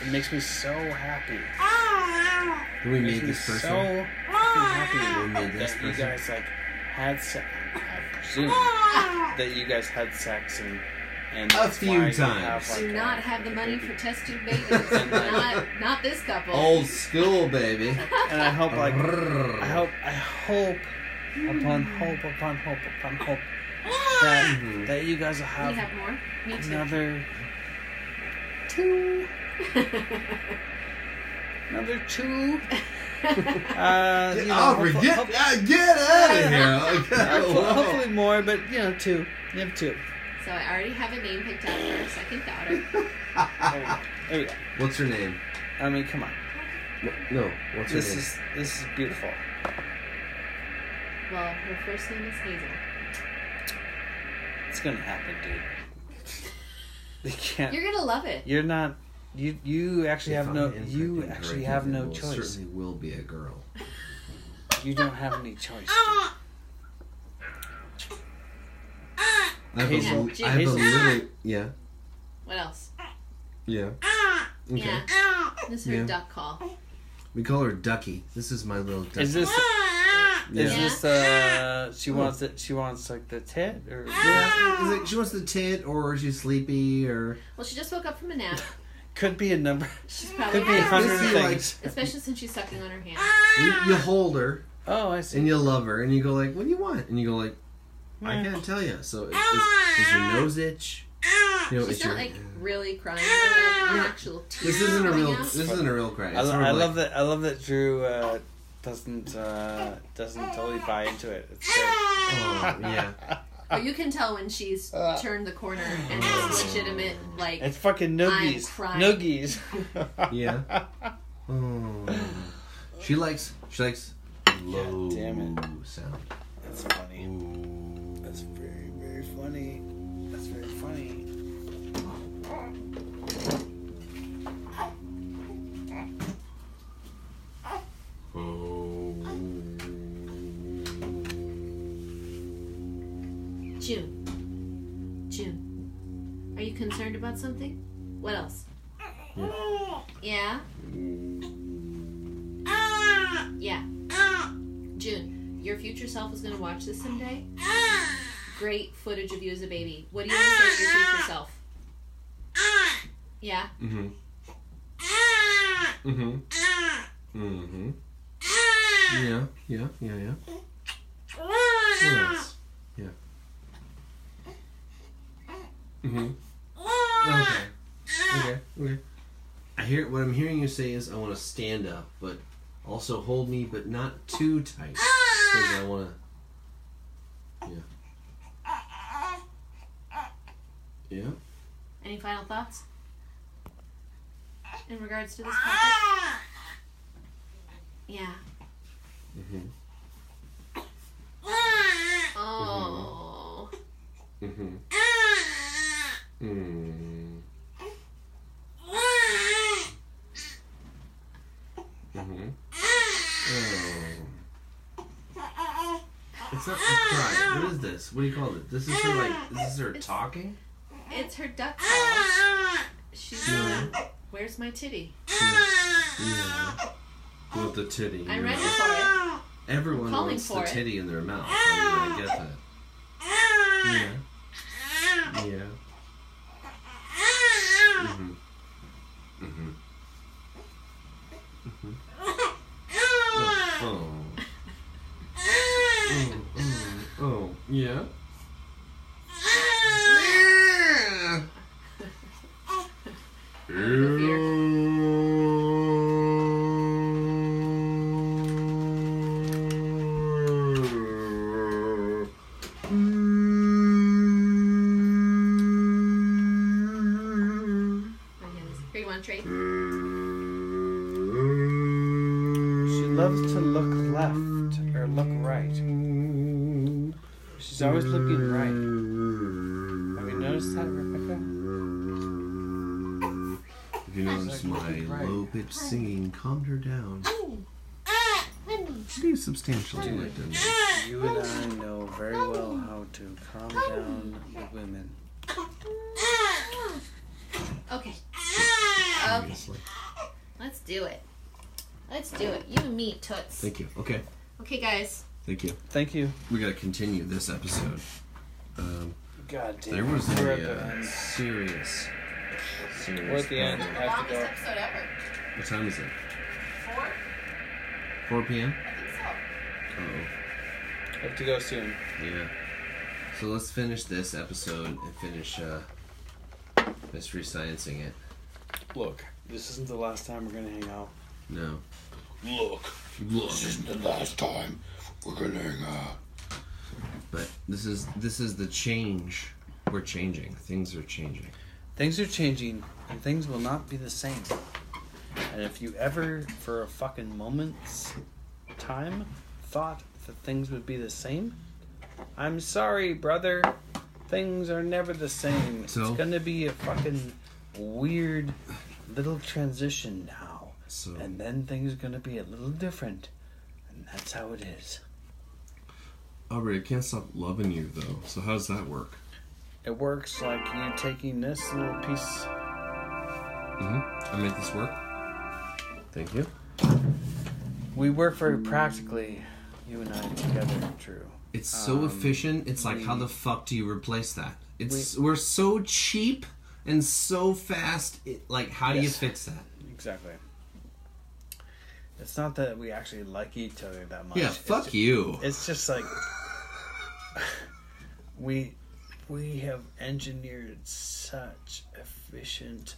It makes me so happy. Did we make this so person? fucking happy We made this that you person? guys had sex. I presume that you guys had sex and A that's few why you times. have, Do not have the money for test tube babies. not this couple. Old school, baby. And I hope upon hope that you guys will We have have more. Me too. another 2. Another 2. Get out of here! Hopefully more, but 2. You have 2. So I already have a name picked out for our second daughter. There we go. What's her name? I mean, come on. No, what's her This name? is beautiful. Well, her first name is Hazel. It's gonna happen, dude. They can't. You're gonna love it. You're not. You actually If have I no. imprint You it actually correctly, have it no will choice. Certainly will be a girl. You don't have any choice. I have Hazel. a little. Yeah. What else? Yeah. Okay. Yeah. This is her Yeah. duck call. We call her Ducky. This is my little Ducky. Is this? Yeah. Is this? She wants it. She wants like the tit, or Yeah, is it, she wants the tit, or she's sleepy, or Well, she just woke up from a nap. could be a number. She's probably Could be 100 Is he, like- things. especially since she's sucking on her hand. you hold her Oh, I see. and you love her, and you go like, "What do you want?" And you go like, "I can't tell you." So, does your nose itch? You know, She's it's not your. like really crying, or like an actual tear. This isn't a coming real. out. This isn't a real cry. It's I sort of love like- that. I love that Drew doesn't totally buy into it. It's great. Oh yeah. Oh, you can tell when she's turned the corner and it's legitimate. Like It's fucking noogies. I'm crying. Noogies. Yeah. Oh. She likes low damn it. sound. That's funny. That's very, very funny. That's very funny. June. Are you concerned about something? What else? Yeah? Yeah. June, your future self is going to watch this someday. Great footage of you as a baby. What do you want to say to your future self? Yeah? Mm-hmm. Mm-hmm. Mm-hmm. Yeah. What else? Yeah. Mm-hmm. Okay. What I'm hearing you say is I want to stand up, but also hold me, but not too tight. Because I want to... Yeah. Any final thoughts? In regards to this topic? Yeah. Mm-hmm. Oh. Mm-hmm. Mm. Mm-hmm. Oh. It's not a cry. What is this? What do you call it? This is her is this her talking? It's her duck call. She's where's my titty? Yeah. With the titty. I'm ready for it. Everyone calling wants the for it. titty in their mouth. I mean, I get that. Yeah. Yeah. Mm-hmm. Mm-hmm. Mm-hmm. Oh. Oh. Yeah. Here, you want a tray? She loves to look left or look right. She's always looking right. Have you noticed that, Rebecca? If you notice, Like, my right. low-pitched singing calmed her down. Pretty substantially, like that. You and I know very well how to calm down the women. Okay. Okay. Obviously. Let's do it. Let's do it. You and me, Toots. Thank you. Okay. Okay, guys. Thank you. Thank you. We gotta continue this episode. God damn. There was We're at the a end. serious We're at the end. I have to go. episode ever. What time is it? 4? 4 p.m. I think so. Uh-oh. I have to go soon. Yeah. So let's finish this episode and finish mystery sciencing it. Look, this isn't the last time we're gonna hang out. No. Look, this isn't the last time we're gonna hang out. But this is the change. We're changing. Things are changing. Things are changing, and things will not be the same. And if you ever, for a fucking moment's time, thought that things would be the same, I'm sorry, brother. Things are never the same. So? It's gonna be a fucking weird little transition now. So And then things are gonna be a little different. And that's how it is. Aubrey, I can't stop loving you though. So how does that work? It works like you taking this little piece. I made this work. Thank you. We work very practically, you and I together, Drew. It's so efficient. It's like, how the fuck do you replace that? We're so cheap and so fast. Like, how do you Yes. fix that? Exactly. It's not that we actually like each other that much. Yeah, fuck you. It's just like we have engineered such efficient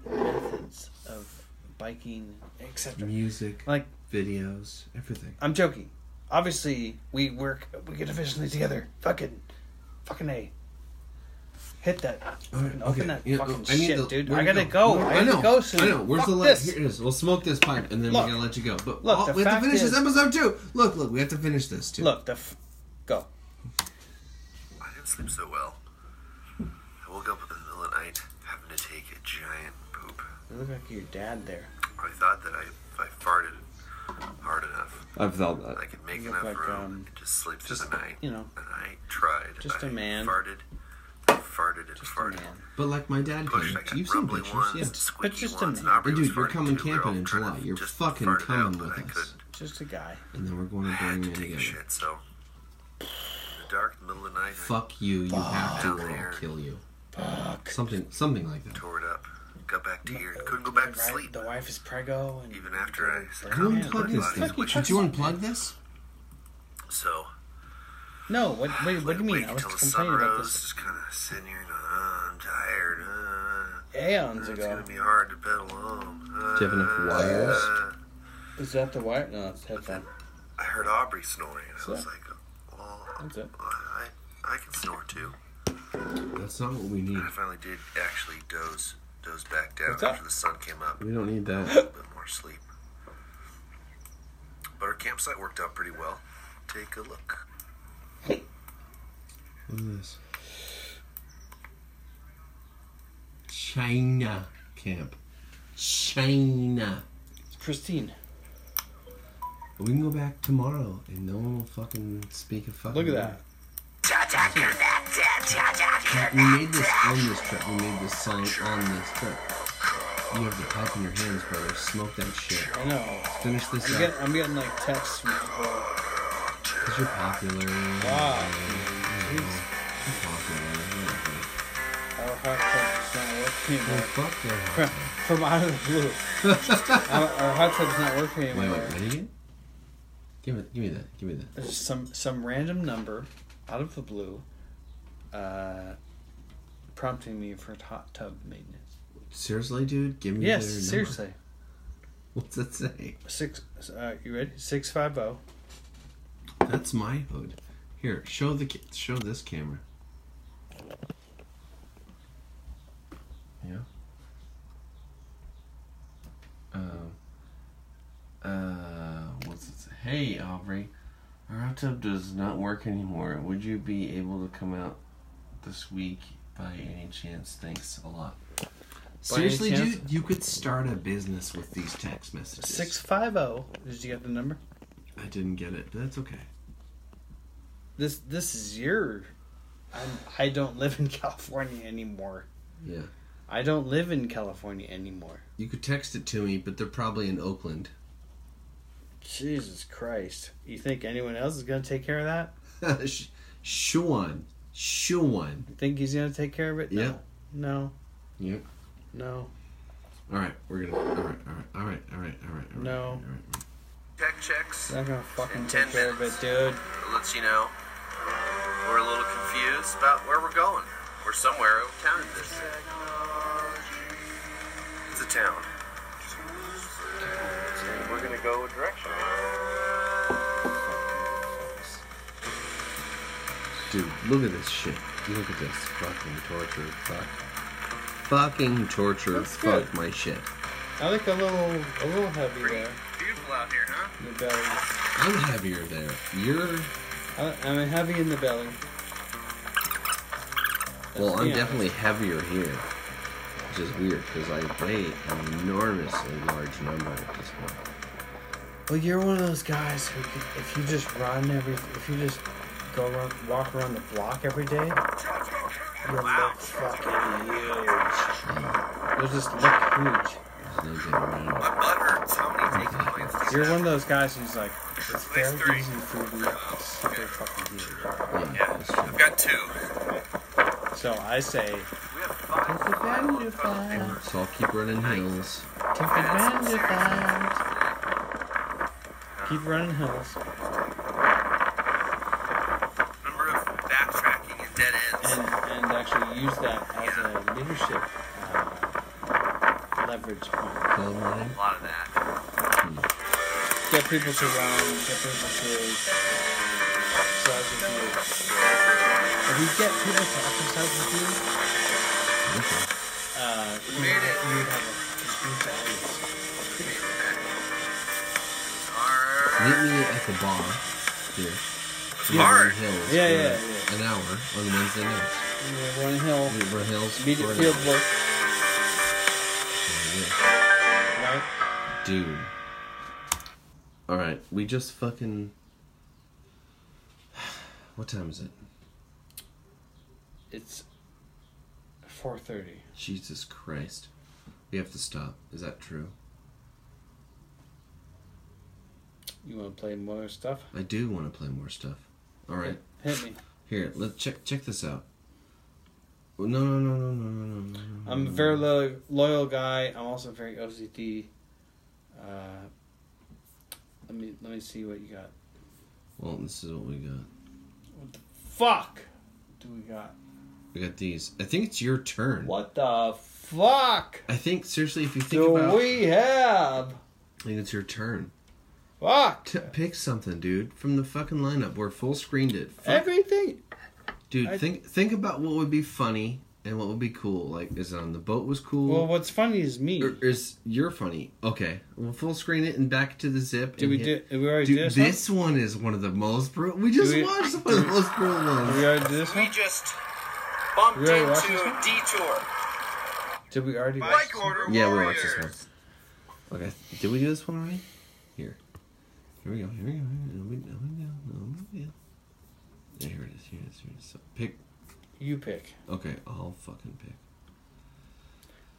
methods of biking, etc. Music, Like, videos, everything. I'm joking. Obviously, we get efficiently together. Fucking A. Hit that. Open that fucking shit, dude. I gotta go. I gotta go soon. I know. Where's Fuck the this? Here it is. We'll smoke this pipe and then Look. we're gonna let you go. But Look, the we have to fact finish this is- episode too. Look, we have to finish this too. Look, go. I didn't sleep so well. I woke up in the middle of the night having to take a giant poop. You look like your dad there. I thought that if I farted hard enough, I've felt that. I could make You enough look like, room to just sleep through just, the night. you know, And I tried. just a I man. farted and Just a farted. man. But like my dad Pushed, I came. got You've seen rumbly pictures, ones, yeah. squeaky just a ones, man. and Aubrey Hey, was dude, you're farting coming too. We were camping all in trying July. to You're just fucking fart it coming out, but with I us. couldn't. Just a guy. And then we're going I to had burn to Man take a together. shit, so in the dark, middle of the night, Fuck you. You have to, Down or there. I'll kill you. Fuck. Something like I that. tore it up. Got back to here. Couldn't go back to sleep. The wife is prego. And Even after I Who succumbed to unplugged my this body's thing? wishes. Did you unplug this? So, No, what do you mean? wait I was until the sun complaining about rose, this just kind of sitting here going, I'm tired. aeons It's ago. going to be hard to pedal home. Do you have enough wires? Is that the wire? No, it's headphone. I heard Aubrey snoring, and I So? was like, well, That's it. I can snore too. That's not what we need. And I finally did actually doze back down What's that? after the sun came up. We don't need A that. little bit more sleep. But our campsite worked out pretty well. Take a look. Look at this. China camp. China. It's pristine. We can go back tomorrow and no one will fucking speak a fucking Look at word. that. We made this on this trip. We made this song on this trip. You have the pipe in your hands, brother. Smoke that shit. I know. Finish this I'm up. getting, I'm getting like texts from people. Because you're popular. Wow. You're popular. Whatever. Our hot tub is not working Well, anymore. fuck your hot From, tub. from out of the blue. our hot tub's not working Wait, anymore. ready again? Give me that. There's some random number out of the blue prompting me for hot tub maintenance. Seriously, dude? Give me Yes, their number. seriously. What's that say? You ready? 650. That's my hood. Here, show this camera. Yeah. What's it say? Hey, Aubrey, our hot tub does not work anymore. Would you be able to come out this week by any chance? Thanks a lot. Seriously, any chance? dude, you could start a business with these text messages. 650. Did you get the number? I didn't get it, but that's okay. This is your. I don't live in California anymore. Yeah. I don't live in California anymore. You could text it to me, but they're probably in Oakland. Jesus Christ. You think anyone else is going to take care of that? Sean. You think he's going to take care of it? Yeah. No. Yep. No. All right, we're gonna. All right. No. All right. Tech checks. He's not going to fucking In take 10 care of it, minutes. dude. It lets you know We're a little confused about where we're going. We're somewhere. What town is this? It's a town. We're gonna go a direction. Dude, look at this shit. Look at this. Fucking torture. Fucking torture. That's good. Fuck my shit. I like a little heavy there. Beautiful out here, huh? In the belly. I'm heavier there. You're... I'm heavy in the belly. Well, Let's I'm be definitely heavier here. Which is weird, because I weigh an enormously large number at this point. Well, you're one of those guys who, if you just if you just go around, walk around the block every day, you'll look fucking huge. You'll just look huge. There's no getting around My it. butt hurts. How many taking points? You're one of those guys who's like, it's very easy for you to be super fucking huge. Yeah, that's true. I've got 2. So I say, We have 5. take advantage of that. So I'll keep running hills. Take advantage of that. Keep running hills. Number of backtracking and dead ends. And actually use that as a leadership leverage point. Coal mining. A lot of that. Get people to run, get people to exercise with you. If you get people to exercise with you, Okay. you made it. You would have a huge audience. Meet me at the bar here. Hard. Hills Yeah, for an hour on Wednesday nights. We're on a hill. We run hills Immediate for an field hour. work, Yeah. right? Dude. Alright, we just fucking... What time is it? It's 4:30. Jesus Christ. We have to stop. Is that true? You want to play more stuff? I do want to play more stuff. Alright. Hit me. Here, let's check this out. No. I'm a very loyal guy. I'm also very OCD. Let me see what you got. Well, this is what we got. What the fuck do we got? We got these. I think it's your turn. What the fuck I think, seriously, if you think do about... we have? I think it's your turn. Fuck. Pick something, dude, from the fucking lineup. We're full screened it. Fuck. Everything. Dude, think about what would be funny and what would be cool. Like, is it on the boat was cool? Well, what's funny is me. Or is you're funny? Okay, we'll full screen it and back to the zip. Did we hit- do? We already Dude, did this one? this one is one of the most brutal. We just Did we- watched one of the most brutal Did we ones. already do this We one? just bumped You already watched into this a one? detour. Did we already? Bike order Yeah, we warriors. watched this one. Okay, did we do this one already? Here we go. Here we go. Yeah, here it is. So pick. You pick. Okay, I'll fucking pick.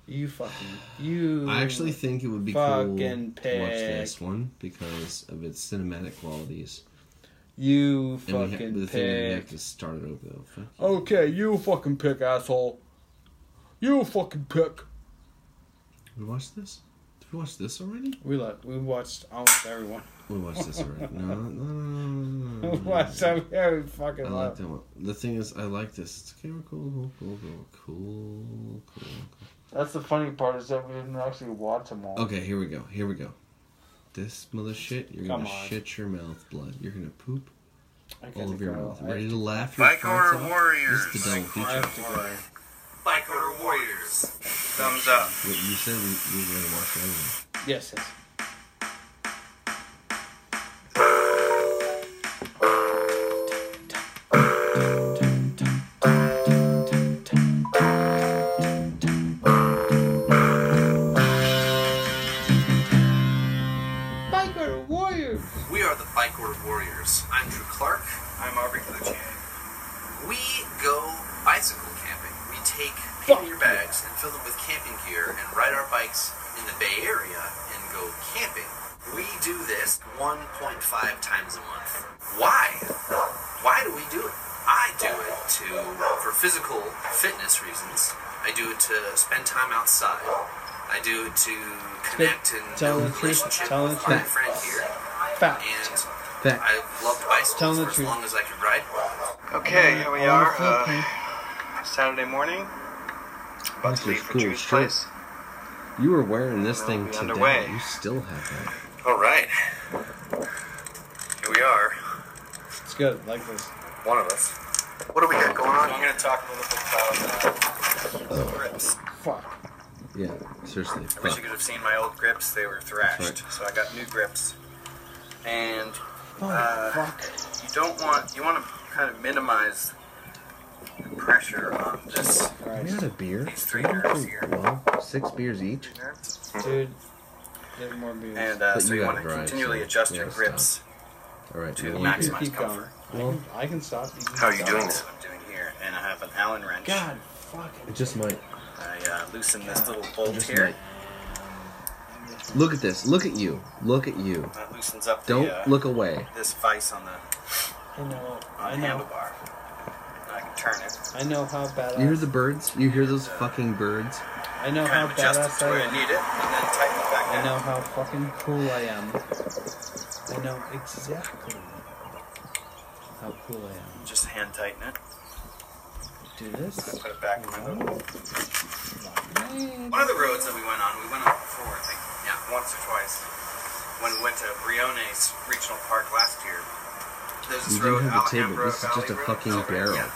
You. I actually think it would be cool fucking to watch pick. this one because of its cinematic qualities. You And we fucking the thing is we have pick. to start it over though. Fuck you. Okay, you fucking pick, asshole. You fucking pick. We watched this? Did we watch this already? We watched almost everyone. We watched this already. No. We watched every fucking I one. like that one. The thing is, I like this. It's okay, we're cool. That's the funny part is that we didn't actually watch them all. Okay, here we go. This mother shit, you're Come gonna on. shit your mouth blood. You're gonna poop I all over your mouth. I Ready have to laugh your Bike farts order out? warriors. This is the double I feature. have to go. Bike order warriors. Thumbs up. What you said we were gonna watch everything. Yes. Biker Warriors. We are the Bike Order Warriors. I'm Drew Clark. I'm Aubrey Cloutier. We go bicycle camping. We take pannier bags and fill them with camping gear and ride our bikes in the Bay Area and go camping. We do this 1.5 times a month. Why? Why do we do it? I do it for physical fitness reasons. I do it to spend time outside. I do it to connect and Tell build the a truth. relationship Tell the with my truth. friend here. Fact. And Fact. I loved Tell bicycles the for as truth. long as I could ride. Okay, here we I wanna are. feel pain. Saturday morning. About That's to leave just for cool Drew's shit. place. You were wearing this We'll thing be today. underway. You still have that. All right. Here we are. It's good. I like this. One of us. What do we got going on? I'm going to talk a little bit about grips. Fuck. Yeah, seriously. I wish Fuck. you could have seen my old grips. They were thrashed. That's So I got new grips. And Fuck. you want to kind of minimize the pressure on this. We had a beer. These 3 nerves here. Well, 6 beers each. Dude, get more beers. And But so you you gotta want to drive, continually so adjust you your gotta grips All right. to well, you can maximize keep going. comfort. I can stop. You can How are you stop. doing That's this? what I'm doing here. And I have an Allen wrench. God, fuck. It just might. I loosen this little bolt Just here. might. Look at this. Look at you. Look at you. That loosens up Don't the, look away. this vise on the I know. handlebar. And I can turn it. I know how badass. You hear the birds? You hear those fucking birds? I know Kind how of adjust it badass to where I I am. need it, and then tighten it back I down. know how fucking cool I am. I know exactly how cool I am. Just hand tighten it. Do this. Put it back in my little. Man. One of the roads that we went on before, I think, once or twice. When we went to Briones Regional Park last year, there's this You road, didn't have a table. Alhambra This is just Valley a Road. fucking barrel. Yeah.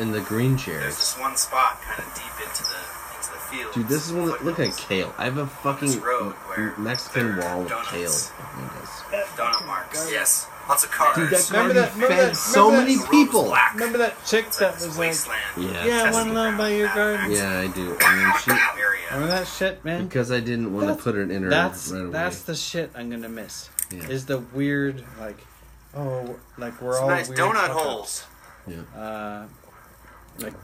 And In the green there's chairs. this one spot kind of deep into the field. Dude, this is one that, look at kale. I have a fucking This road where Mexican there are wall of donuts. kale. behind us. Donut marks. Yes. Lots of cars. Dude, that Remember car that- remember fed that- so remember many that- people. Black. Remember that chick It's that like this was like, wasteland. Yeah. yeah, I want to Testing know about your ground. garden. Yeah, I do. And then she, Area. Remember that shit, man? because I didn't want to That's- put it in her That's right away. that's the shit I'm gonna miss. Yeah. Is the weird like, oh, like we're Some all nice weird donut fuck-ups. holes. Like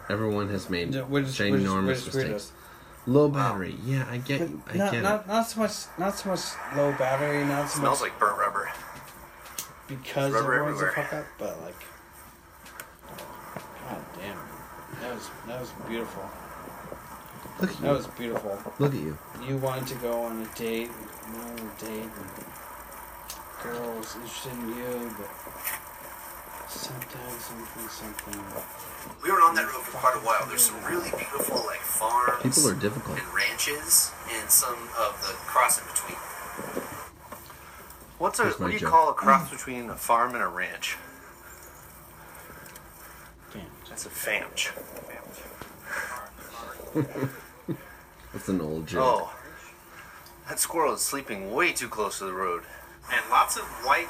Everyone has made we're just ginormous weirdos. mistakes. Low battery. Yeah, I get it. Not so much low battery, not so Smells much like burnt rubber. because rubber everyone's a everywhere. fuck up, but like, god damn, that was beautiful. Look at That you. was beautiful. Look at you. You wanted to go on a date, and girl was interested in you, but something. We were on that road for quite a while. There's some really beautiful like farms People are difficult. and ranches and some of the cross in between. Here's What my do you joke. call a cross between a farm and a ranch? That's a famch. That's an old joke. Oh, that squirrel is sleeping way too close to the road. And lots of white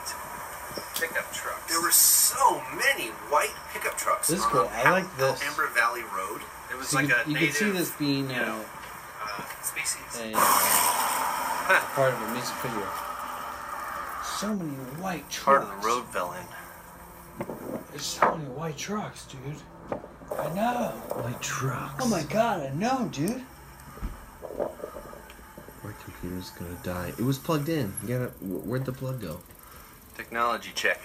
pickup trucks. There were so many white pickup trucks. This is on cool. I like this. Alhambra Valley Road. It was So like you, a you native, can see this being you know, species. a part of a music video. So many white trucks. Part of the road fell in. There's so many white trucks, dude. I know. White trucks. Oh my god, I know, dude. My computer's gonna die. It was plugged in. You gotta. Where'd the plug go? Technology check.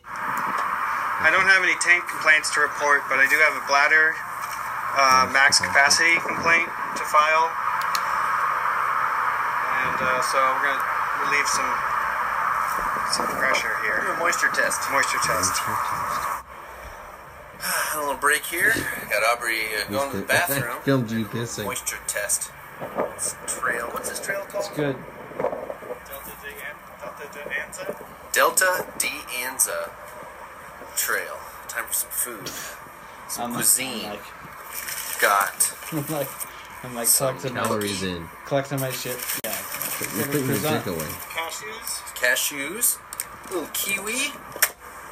I don't have any tank complaints to report, but I do have a bladder max capacity complaint to file. And so we're going to relieve some pressure Do here. a moisture test. Moisture test. A little break here. Got Aubrey going to the bathroom. Filmed you pissing. Moisture test. It's trail. What's this trail called? It's good. Delta de Anza Trail. Time for some food. Some cuisine. Got. Got I'm like Some collecting Calories in. my shit. Yeah. You're putting your dick away. Cashews. cashews, a little kiwi.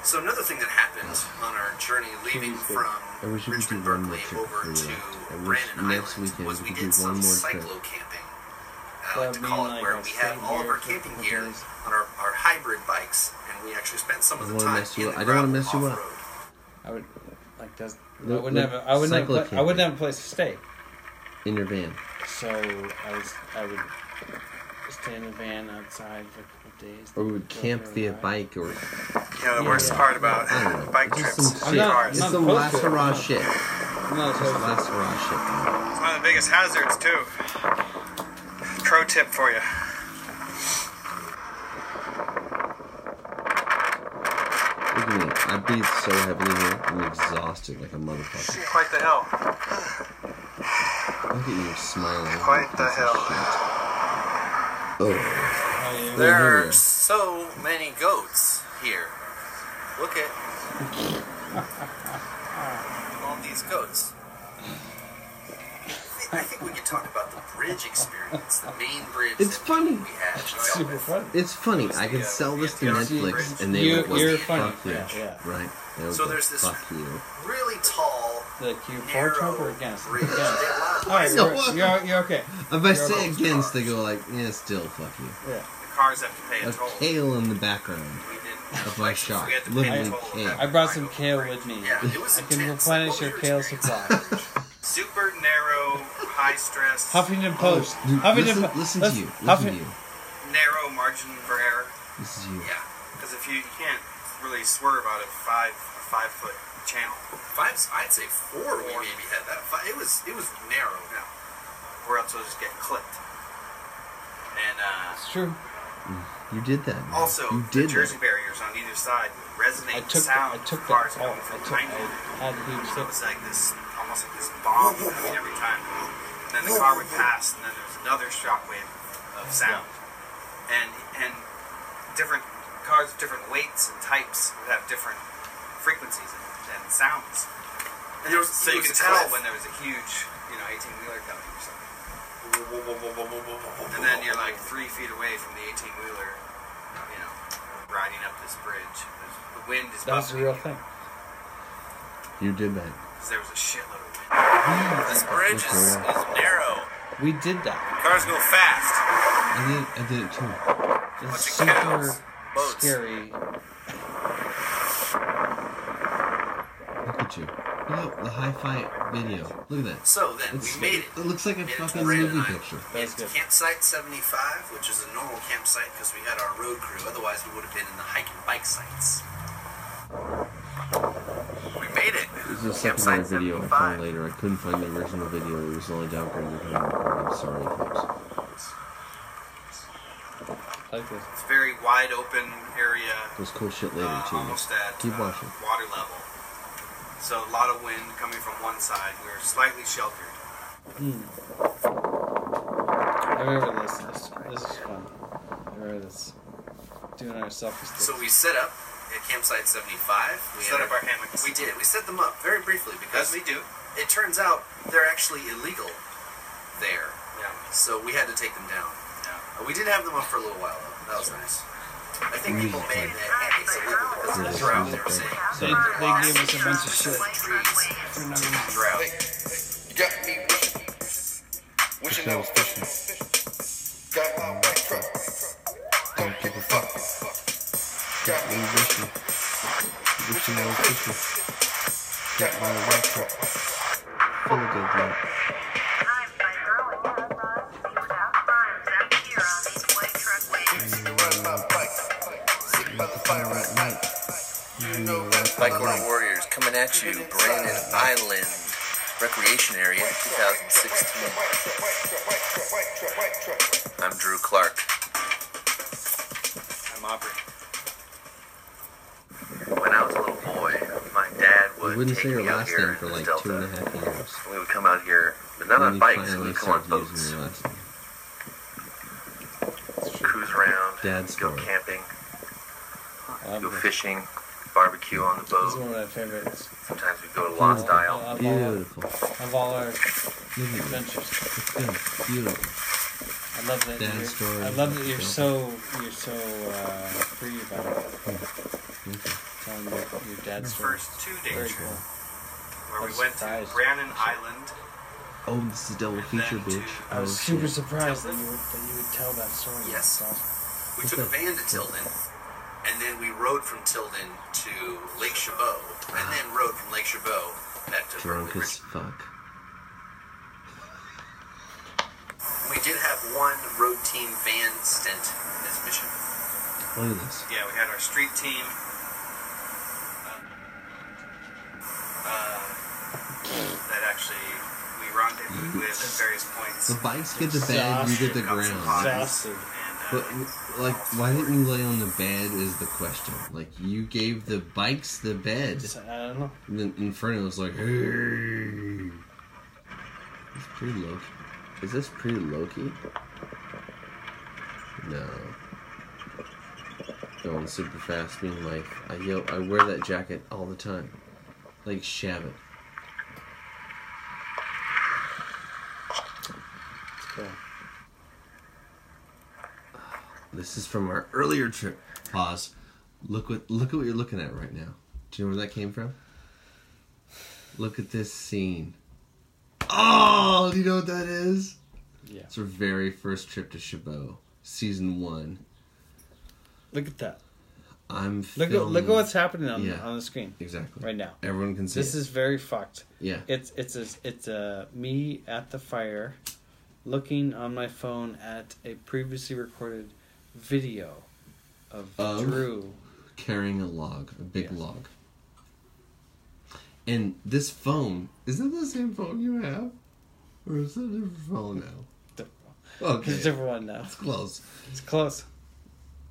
So another thing that happened on our journey leaving Kiwi's good. from I wish we could do Richmond, one more Berkeley trip over for to you. I wish Brandon next Island weekend was we we could did do one some more trip. cyclo camping. I like That to would call mean, it like, where I'll we stay have all of here our for a camping couple gear days. on our hybrid bikes, and we actually spent some of the I don't wanna time mess you in up. the I don't wanna gravel mess you up. off-road. I would like that. The- I wouldn't have. I wouldn't cycle have. I wouldn't camping. have a place to stay. In your van. So I would stay in the van outside for a couple of days. Or we would Go camp for a via ride. bike or Yeah, the worst part about I don't know. bike Just trips. some I'm shit. not- Just I'm some not last opposed to it. hurrah shit. I'm not Just supposed to. last hurrah shit. It's one of the biggest hazards, too. Pro tip for you. Look at me. I breathe so heavily here. I'm exhausted like a motherfucker. Quite the hill. Look at you smiling. Quite the hell. Oh. There are so many goats here. Look at all these goats. I think we could talk about the bridge experience, the main bridge. It's funny. We had. Super fun. It's funny. I could sell this to Netflix and they would You're go, funny. fuck you. Yeah. Right. They would So go, there's this fuck you. really tall, Like you for narrow Trump or against? bridge. Against. They have a lot of Alright, No, you're okay. If I say against, they go like, yeah, still fuck you. Yeah. The cars have to pay a A toll. kale in the background We did. of my shot. We had to pay Literally a toll. kale. I brought some kale with me. Yeah, it was I can intense. replenish What your was kale experience? supply. Super narrow, high stress, Huffington Post. Dude, Huffington listen Post. to you. Listen to you. narrow margin for error. This is you. Yeah, because if you can't really swerve out of a 5-foot channel, I'd say 4 we maybe had that. It was narrow. yeah, or else it'll just get clipped. And It's true. You did that. Man. also, you the did Jersey that. barriers on either side would resonate I the took sound I took of that cars fault. coming from I behind you. had a huge It tip. was like this, almost like this bomb coming every time. And then the car would pass, and then there was another shockwave of sound. And different cars, different weights and types would have different frequencies and sounds. And there was, So you was could a tell cliff. when there was a huge, 18-wheeler coming or something. And then you're like 3 feet away from the 18-wheeler, riding up this bridge. The wind is That was the real thing. You did that. because there was a shitload of wind. This bridge is narrow. We did that. Cars go fast. I did it too. It's Bunch of cows, super boats. scary. Look at you. Look at the hi-fi video. Look at that. So then It's, we made it. It looks like a It's fucking Brandon movie Island. picture. That's It's good. campsite 75, which is a normal campsite because we had our road crew. Otherwise, we would have been in the hike and bike sites. We made it. This is a secondary video I found later. I couldn't find the original video. It was only downgraded from the recording. Sorry, folks. Like this. It's a very wide open area, There's cool shit later too. almost at Keep watching. water level. So a lot of wind coming from one side. We're slightly sheltered. I remember this. This is fun. I remember this. Doing our selfie sticks. So we set up at campsite 75. We Set ended up our hammocks. We did. We set them up very briefly because As we do. it turns out they're actually illegal there. Yeah. So we had to take them down. Yeah. We did have them up for a little while though. That was nice. I think people made the hammocks illegal because of the drought. They were saying They gave us a bunch of shit. trees For no reason. drought. You got me wishing I was fishing. Got my white truck. Don't give a fuck. Got me wishing. Wishing I was fishing. Got my white truck. Full of good luck. Run my bike. Sit by the fire at night. You know that Bike Order Warriors coming at you, Brandon Island Recreation Area 2016. I'm Drew Clark. I'm Aubrey. When I was a little boy, my dad You would wouldn't take say your me out last here name for in the like Delta. 2.5 years. We would come out here, but not When on you bikes, we finally would come on started boats. using your last name. Cruise around, Dad's go story. camping, I love go this. fishing, barbecue on the This is boat. one of my favorites. Sometimes we go to Lost Isle. Beautiful. Of all our Look at you. adventures. It's good. Beautiful. I love that Dad's you're, story. I love that you're so free about it. Thank you. Telling your dad's story. First 2 day Very trip cool. where we I'm went surprised. to Brandon Island. Oh, this is double feature, bitch. I was Oh, super shit. surprised that you would tell that story. Yes. That's awesome. We took a van to Tilden, and then we rode from Tilden to Lake Chabot, and then rode from Lake Chabot back to Drunk Berkeley as fuck. We did have one road team van stint in this mission. Look at this. Yeah, we had our street team. That actually we rendezvoused with at various points. The bikes get the bed, you get the ground. Exhausted. And But, like, why didn't you lay on the bed is the question. Like, you gave the bikes the bed. I don't know. And then Inferno was like, hey. It's pretty Loki. Is this pretty Loki? No. Going super fast, mean life. I wear that jacket all the time. Like Shabbat. Cool. This is from our earlier trip. Pause. Look at what you're looking at right now. Do you know where that came from? Look at this scene. Oh, do you know what that is? Yeah. It's our very first trip to Chabot, season 1. Look at that. I'm Look filming. at what's happening on Yeah. on the screen Exactly. right now. Everyone can see This it. is very fucked. Yeah. It's me at the fire, looking on my phone at a previously recorded video of Drew. Carrying a log, a big Yes. log. And this phone, is that the same phone you have? Or is it a different phone now? Okay. It's a different one now. It's close. It's close.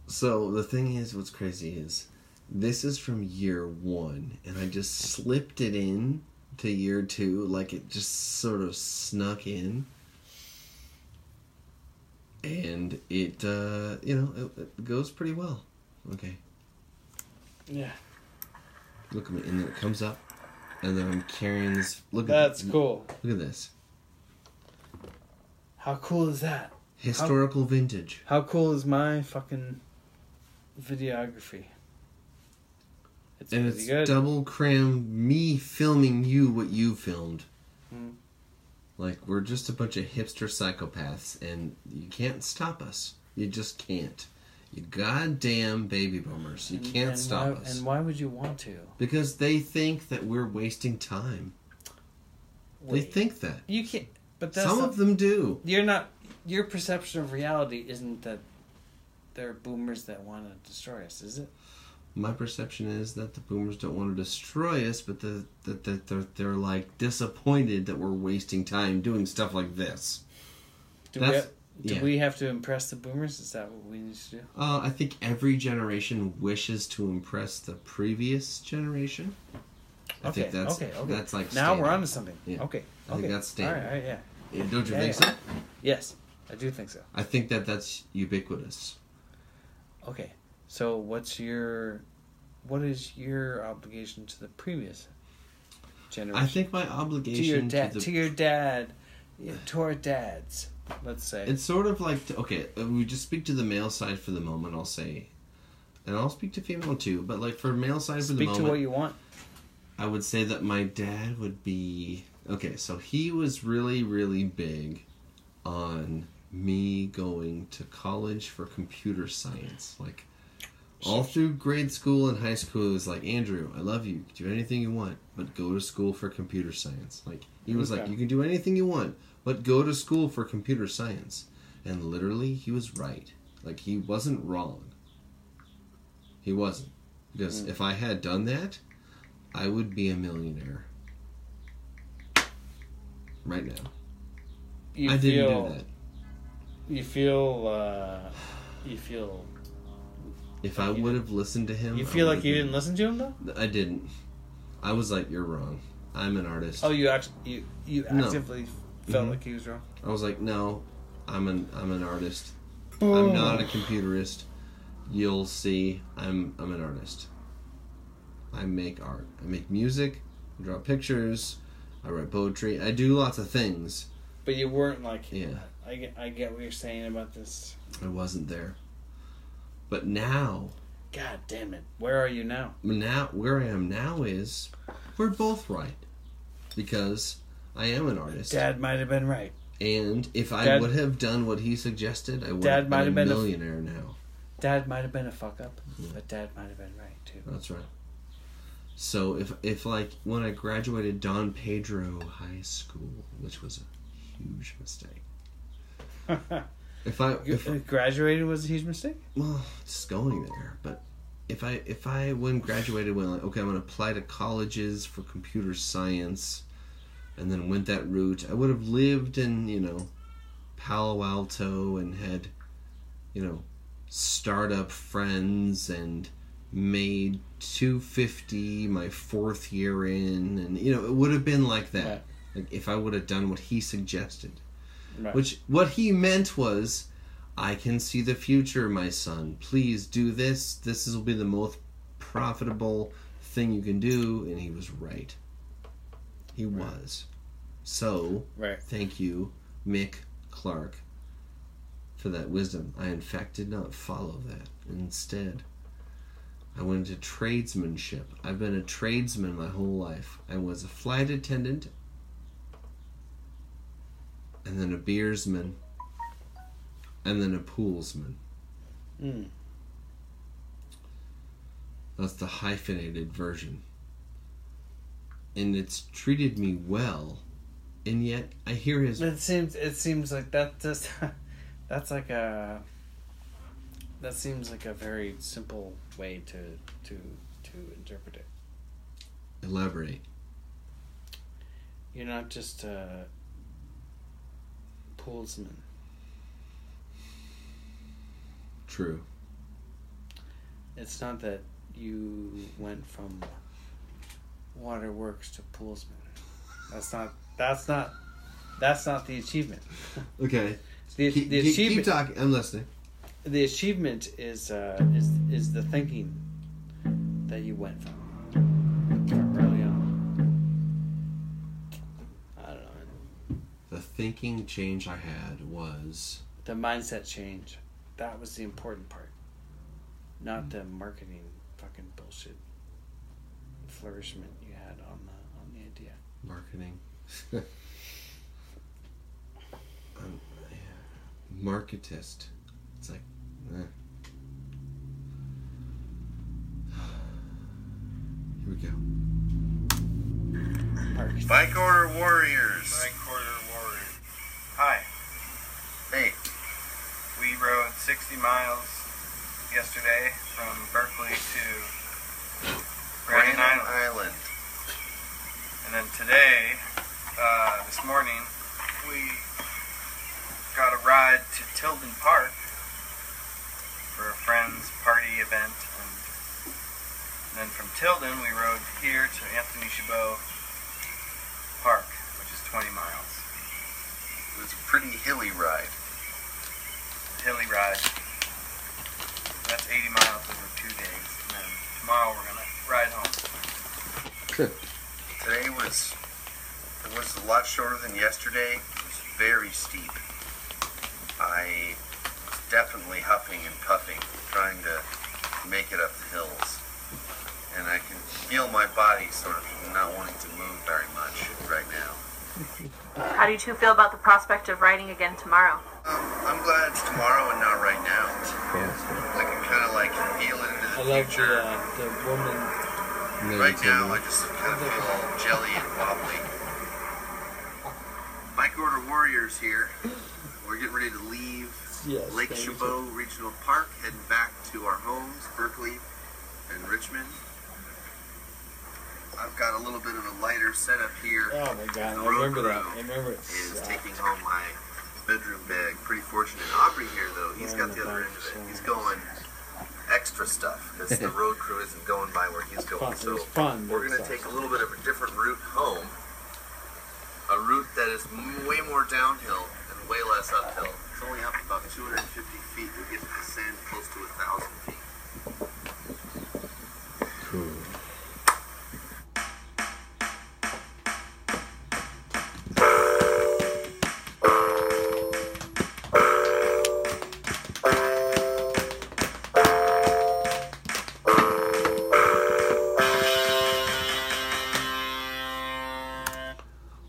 So the thing is, what's crazy is, this is from year 1, and I just slipped it in to year 2, like it just sort of snuck in. And it, it goes pretty well. Okay. Yeah. Look at me, and then it comes up, and then I'm carrying this. That's cool. Look at this. How cool is that? Historical vintage. How cool is my fucking videography? It's And pretty it's good. double cram me filming you what you filmed. Hmm. Like, we're just a bunch of hipster psychopaths, and you can't stop us. You just can't. You goddamn baby boomers. You can't stop us. And why would you want to? Because they think that we're wasting time. They Wait. think that. You can't. But that's Some not, of them do. You're not. Your perception of reality isn't that there are boomers that want to destroy us, is it? My perception is that the boomers don't want to destroy us, but that they're like disappointed that we're wasting time doing stuff like this. Do Yeah. we have to impress the boomers? Is that what we need to do? I think every generation wishes to impress the previous generation. I think that's like now we're standard. on to something. Yeah. Okay. I think that's standard. All right, yeah. Yeah, don't you Yeah, think yeah. so? Yes, I do think so. I think that's ubiquitous. Okay. So what is your obligation to the previous generation? I think my to obligation your dad, the to your dad, to our dads. Let's say it's sort of like we just speak to the male side for the moment. I'll say, and I'll speak to female too. But like for male side for the speak moment, to what you want. I would say that my dad would be okay. So he was really, really big on me going to college for computer science. Like all through grade school and high school, it was like, Andrew, I love you. Do anything you want, but go to school for computer science. Like he was like, you can do anything you want, but go to school for computer science. And literally, he was right. Like he wasn't wrong. He wasn't, because if I had done that, I would be a millionaire right now. I didn't do that. You feel. If I would have listened to him, You feel like you didn't listen to him though? I didn't. I was like, "You're wrong. I'm an artist." Oh, you actually you No. actively felt Mhm. like he was wrong. I was like, "No, I'm an artist. I'm not a computerist. You'll see. I'm an artist. I make art. I make music. I draw pictures. I write poetry. I do lots of things." But you weren't like. Yeah. I get what you're saying about this. I wasn't there. But now, God damn it! Where are you now? where I am now is we're both right, because I am an artist. Dad might have been right. And if I Dad- would have done what he suggested, I would Dad have might been have a been a- millionaire now. Dad might have been a fuck up, but Dad might have been right too. That's right. So if like when I graduated Don Pedro High School, which was a huge mistake. If Graduating was a huge mistake. well, just going there, but if I when graduated went like, okay, I'm gonna apply to colleges for computer science, and then went that route, I would have lived in Palo Alto and had startup friends and made $250 my 4th year in, and it would have been like that. Right. Like if I would have done what he suggested. Right. Which what he meant was, I can see the future, my son. Please do this. This will be the most profitable thing you can do. And he was right. He was. So, thank you, Mick Clark, for that wisdom. I, in fact, did not follow that. Instead, I went into tradesmanship. I've been a tradesman my whole life. I was a flight attendant, and then a beersman, and then a poolsman. That's the hyphenated version. And it's treated me well, and yet I hear his... It seems like that just... That's like a... That seems like a very simple way to interpret it. Elaborate. You're not just a poolsman. True. It's not that you went from waterworks to poolsman. That's not the achievement. Okay. The achievement. Keep talking. I'm listening. The achievement is the thinking that you went from early on. I don't know. The thinking change I had was... The mindset change. That was the important part. Not the marketing fucking bullshit flourishment you had on the idea. Marketing. Marketist. It's like, Here we go. Bike Order Warriors. Hi. Hey. We rode 60 miles yesterday from Berkeley to Grand Island. And then today, this morning, we got a ride to Tilden Park for a friend's party event. And then from Tilden, we rode here to Anthony Chabot Park, which is 20 miles. It was a pretty hilly ride. Hilly ride. That's 80 miles over 2 days. And then tomorrow we're going to ride home. Today was a lot shorter than yesterday. It was very steep. I was definitely huffing and puffing, trying to make it up the hills. And I can feel my body sort of not wanting to move very much right now. How do you two feel about the prospect of riding again tomorrow? I'm glad it's tomorrow and not right now. I can kind of like feel it into the future. The woman. Right now, I just kind of feel all jelly and wobbly. Bike Order Warriors here. We're getting ready to leave Lake Chabot Regional Park, heading back to our homes, Berkeley and Richmond. I've got a little bit of a lighter setup here. Oh my god, The I road remember that. crew I remember it. is taking home my bedroom bag. Pretty fortunate. Aubrey here, though, he's got the other end of it. He's going extra stuff because the road crew isn't going by where he's going. So we're going to take a little bit of a different route home. A route that is way more downhill and way less uphill. It's only up about 250 feet. We get to descend close to 1,000 feet. Cool.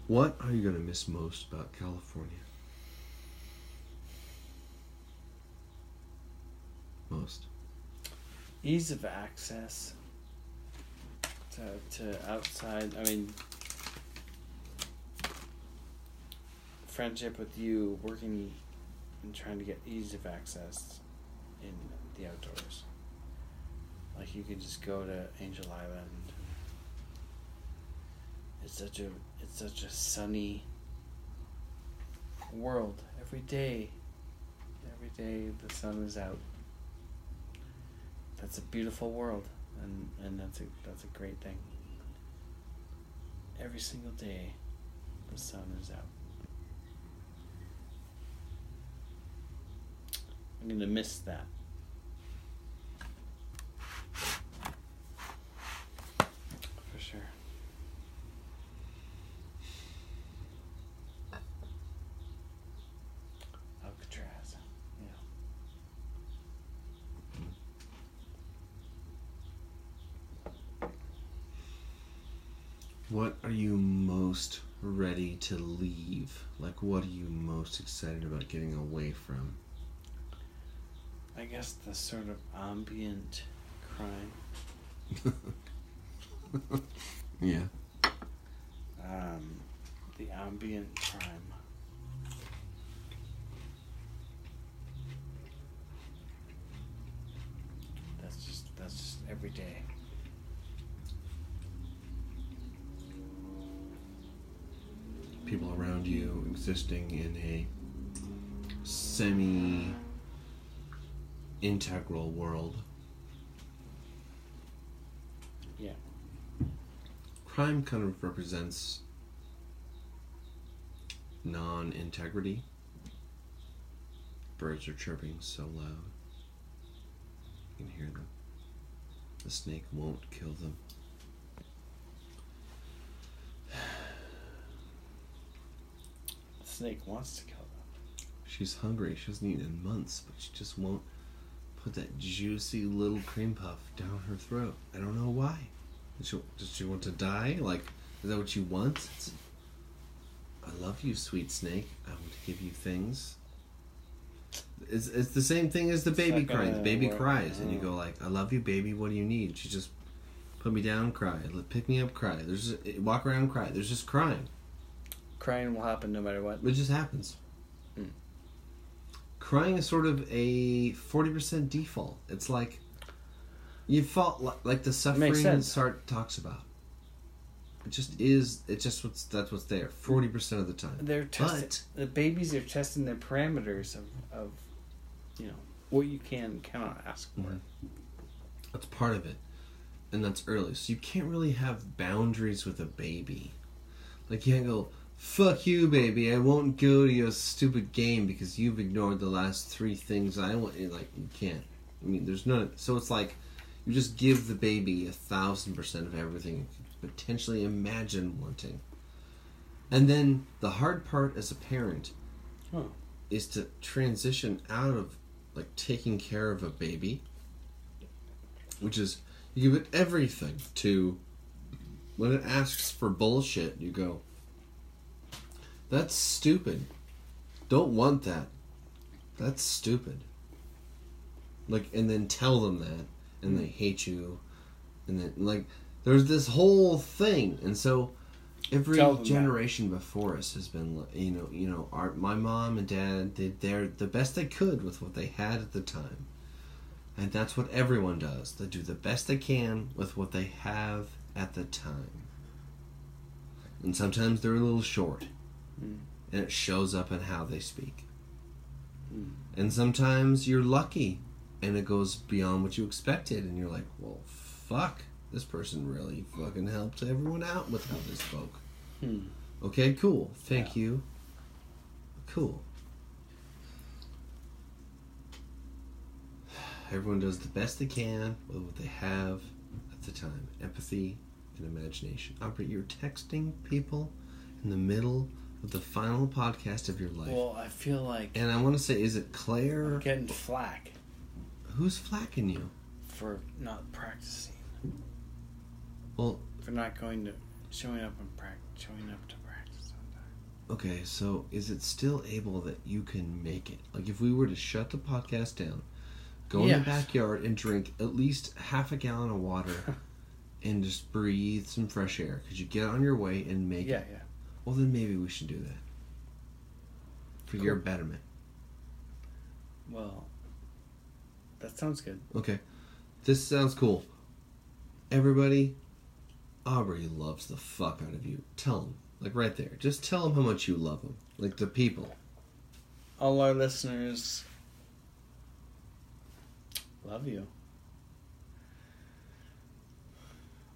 What are you going to miss most about California? Most. Ease of access to outside. I mean, friendship with you, working and trying to get ease of access in the outdoors. Like you can just go to Angel Island. It's such a sunny world every day. Every day the sun is out. that's a beautiful world, and that's a great thing. Every single day, the sun is out. I'm gonna miss that. For sure. Alcatraz. Yeah. What are you most ready to leave? Like, what are you most excited about getting away from? I guess the sort of ambient crime. Yeah. The ambient crime. That's just every day. People around you existing in a semi-integral world. Yeah. Crime kind of represents non-integrity. Birds are chirping so loud. You can hear them. The snake won't kill them. The snake wants to kill them. She's hungry. She hasn't eaten in months, but she just won't put that juicy little cream puff down her throat. I don't know why. Does she want to die? Like, is that what you want? I love you, sweet snake. I want to give you things. It's the same thing as the baby crying. The baby cries, and you go like, "I love you, baby. What do you need?" She just put me down, cry. Pick me up, cry. There's just, walk around, cry. There's just crying. Crying will happen no matter what. It just happens. Crying is sort of a 40% default. It's like you fall like the suffering Sartre talks about. It just is. It's just that's what's there. 40% of the time. They're the babies are testing the parameters of what you can and cannot ask for. That's part of it, and that's early. So you can't really have boundaries with a baby. Like you can't go, "Fuck you, baby! I won't go to your stupid game because you've ignored the last 3 things I want." Like you can't. I mean, there's none. So it's like you just give the baby 1,000% of everything you could potentially imagine wanting. And then the hard part as a parent is to transition out of like taking care of a baby, which is you give it everything, to when it asks for bullshit, you go, "That's stupid. Don't want that. That's stupid." Like, and then tell them that, and they hate you, and then like there's this whole thing, and so every generation before us has been, my mom and dad did the best they could with what they had at the time, and that's what everyone does. They do the best they can with what they have at the time, and sometimes they're a little short. And it shows up in how they speak. And sometimes you're lucky and it goes beyond what you expected, and you're like, well, fuck, this person really fucking helped everyone out with how they spoke. Okay, cool. Thank you. Cool. Everyone does the best they can with what they have at the time. Empathy and imagination. Aubrey, you're texting people in the middle of the final podcast of your life. Well, I feel like... And I want to say, is it Claire? I'm getting flack. Who's flacking you? For not practicing. Well... For not showing up to practice on time. Okay, so is it still able that you can make it? Like, if we were to shut the podcast down, go in the backyard and drink at least half a gallon of water and just breathe some fresh air, could you get on your way and make it? Yeah. Well, then maybe we should do that. For your betterment. Well, that sounds good. Okay. This sounds cool. Everybody, Aubrey loves the fuck out of you. Tell them. Like, right there. Just tell them how much you love them. Like, the people. All our listeners love you.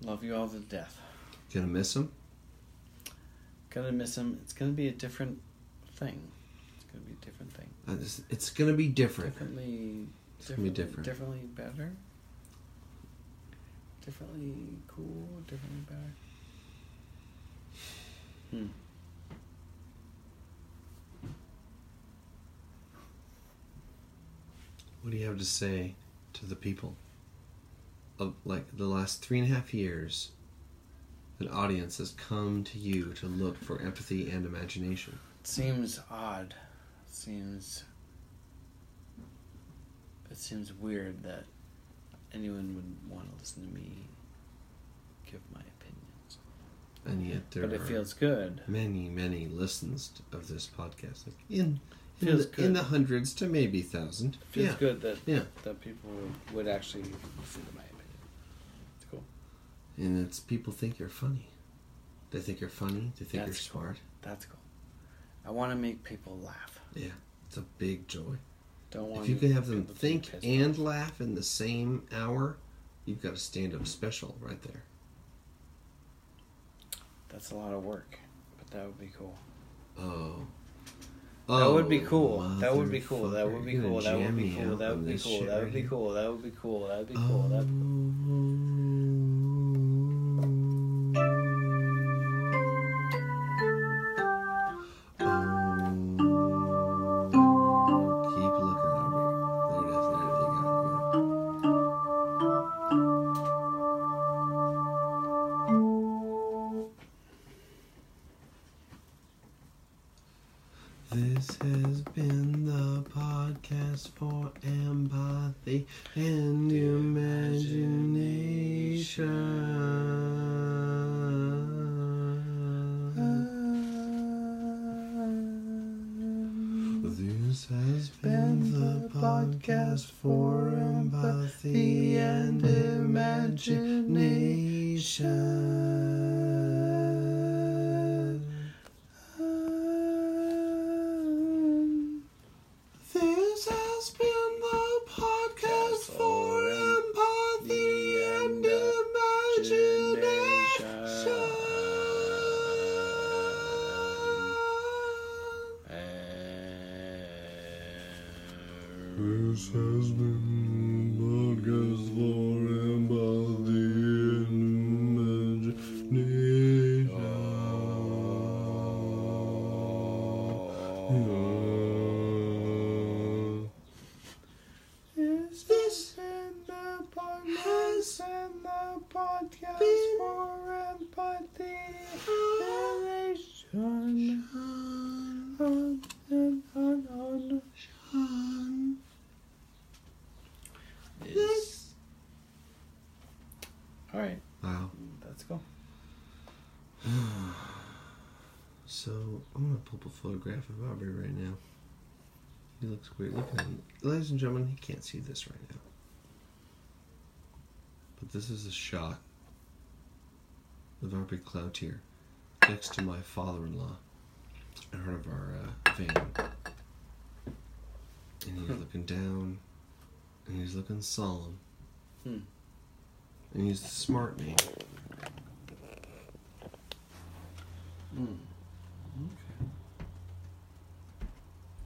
Love you all to death. Gonna miss him? Gonna miss him. It's gonna be a different thing. It's gonna be a different thing. It's gonna be different. Differently. It's gonna be different. Differently better. Differently cool. Differently better. What do you have to say to the people of like the last 3.5 years? An audience has come to you to look for empathy and imagination. It seems odd. It seems weird that anyone would want to listen to me give my opinions. And yet there But it are feels good. many listens of this podcast. Like in Feels the, in good. the hundreds to maybe 1,000. It feels good that Yeah. that people would actually listen to my opinion. It's cool. And it's people think you're funny. They think you're funny. They think That's you're smart. That's cool. I want to make people laugh. Yeah. It's a big joy. Don't want If you can have them people to be think pissed and off. laugh in the same hour, you've got a stand-up special right there. That's a lot of work, but that would be cool. Oh. That would be cool. That would be cool. That motherfucker. would be You're cool. gonna That would jam be me cool. out That on would be this cool. shit That would right be here. cool. That would be cool. That would be cool. That would be cool. Keep looking over. There it is. There you go. This has been the podcast for empathy and imagination. This has been the podcast for empathy and imagination. This has been the podcast for empathy and imagination. This has been the podcast for empathy and imagination. This has been the podcast for empathy and This. All right, Wow. let's go. So I'm gonna pull up a photograph of Aubrey right now. He looks weird. Look at him, ladies and gentlemen. He can't see this right now, but this is a shot of Aubrey Cloutier next to my father-in-law in front of our van, and he's looking down, and he's looking solemn, and he's the smart man.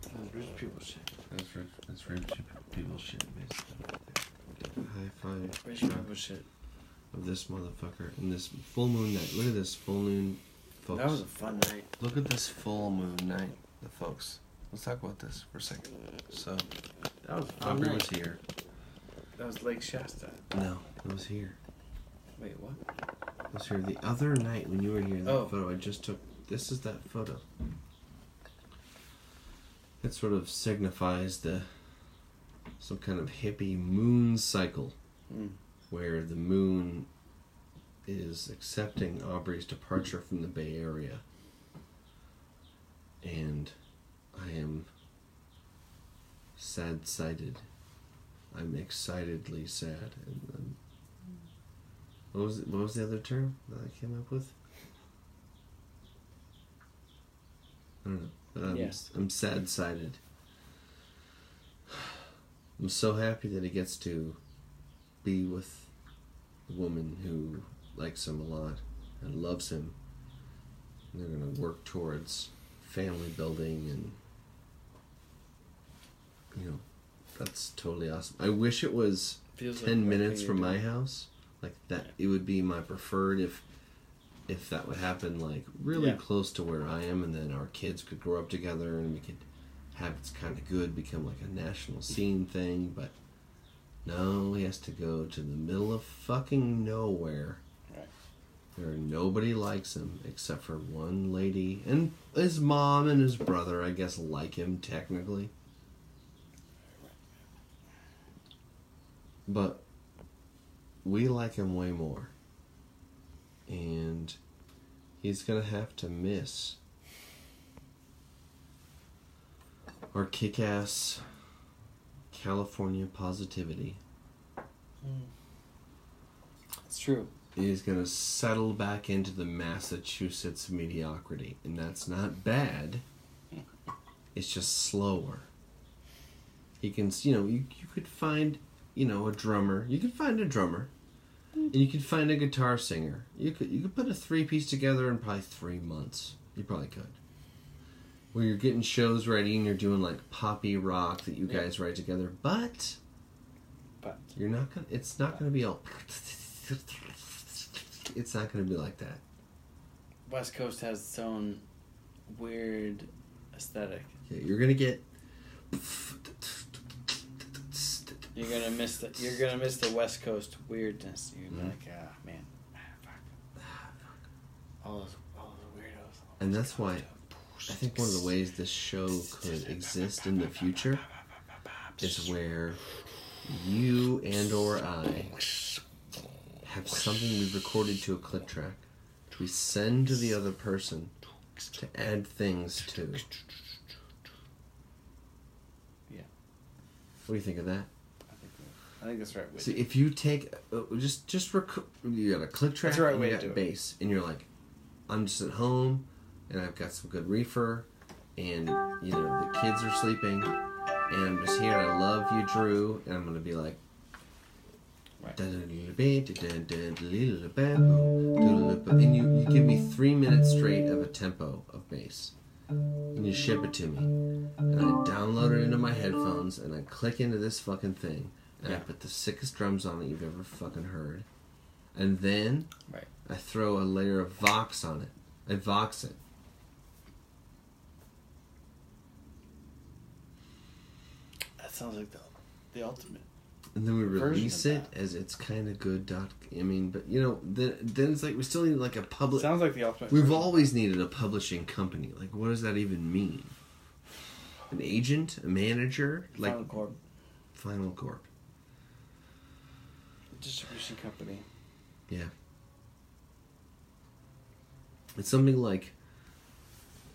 That's rich people shit. That's rich people shit, basically. High five. Rich people shit. Of this motherfucker in this full moon night. Look at this full moon, folks. That was a fun night. Look at this full moon night, folks. Let's talk about this for a second. So, That was a fun Aubrey was night. here. That was Lake Shasta. No, it was here. Wait, what? It was here the other night when you were here. That Oh. photo I just took. This is that photo. It sort of signifies some kind of hippie moon cycle. Where the moon is accepting Aubrey's departure from the Bay Area. And I am sad-sighted. I'm excitedly sad. And what was the other term that I came up with? I don't know. But I'm sad-sided. I'm so happy that he gets to be with a woman who likes him a lot and loves him. And they're going to work towards family building, and that's totally awesome. I wish it was Feels 10 like minutes what from you're my doing. house. Like that, it would be my preferred if that would happen, like really Yeah. close to where I am, and then our kids could grow up together and we could have It's Kind of Good become like a national scene thing. But no, he has to go to the middle of fucking nowhere. Right. Where nobody likes him except for one lady, and his mom and his brother, I guess, like him technically. But we like him way more. And he's gonna have to miss our kick-ass California positivity. It's true. He's gonna settle back into the Massachusetts mediocrity. And that's not bad. It's just slower. He can, you could find, a drummer. You could find a drummer. And you could find a guitar singer. You could put a 3-piece together in probably 3 months. You probably could. Where you're getting shows ready and you're doing like poppy rock that you guys write together. But you're not gonna. It's not gonna be all. It's not gonna be like that. West Coast has its own weird aesthetic. Yeah, you're gonna get. You're gonna miss the West Coast weirdness. You're gonna be like, man, fuck. All those weirdos. And that's why I think one of the ways this show could exist in the future is where you and or I have something we've recorded to a click track, which we send to the other person to add things to. Yeah. What do you think of that? I think that's the right way. See, if you take you got a click track, That's the right and way you to got do it. bass, and you're like, I'm just at home, and I've got some good reefer, and the kids are sleeping, and I'm just here. I love you, Drew, and I'm gonna be like, and you give me 3 minutes straight of a tempo of bass, and you ship it to me, and I download it into my headphones, and I click into this fucking thing. And I put the sickest drums on it you've ever fucking heard. And then I throw a layer of Vox on it. I Vox it. That sounds like the ultimate. And then we release version it as It's Kind of Good. Then it's like we still need like a public. Sounds like the ultimate. We've version. always needed a publishing company. Like, what does that even mean? An agent, a manager, like Final Corp. Distribution company. Yeah. It's something like,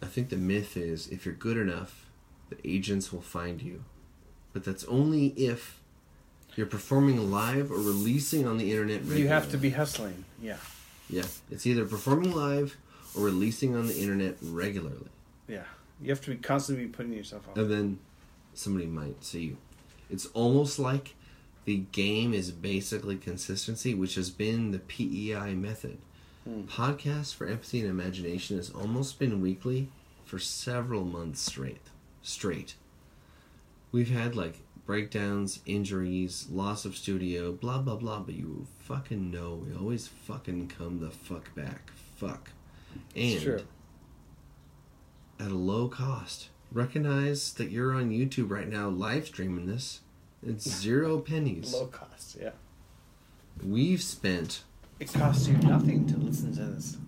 I think the myth is, if you're good enough, the agents will find you. But that's only if you're performing live or releasing on the internet regularly. You have to be hustling. Yeah. Yeah. It's either performing live or releasing on the internet regularly. Yeah. You have to be constantly putting yourself out. And then somebody might see you. It's almost like the game is basically consistency, which has been the PEI method. Podcast for Empathy and Imagination has almost been weekly for several months straight. We've had like breakdowns, injuries, loss of studio, blah blah blah, but you fucking know we always fucking come the fuck back. Fuck. And true. At a low cost. Recognize that you're on YouTube right now live streaming this. It's 0 pennies. Low cost, yeah. We've spent... It costs you nothing to listen to this.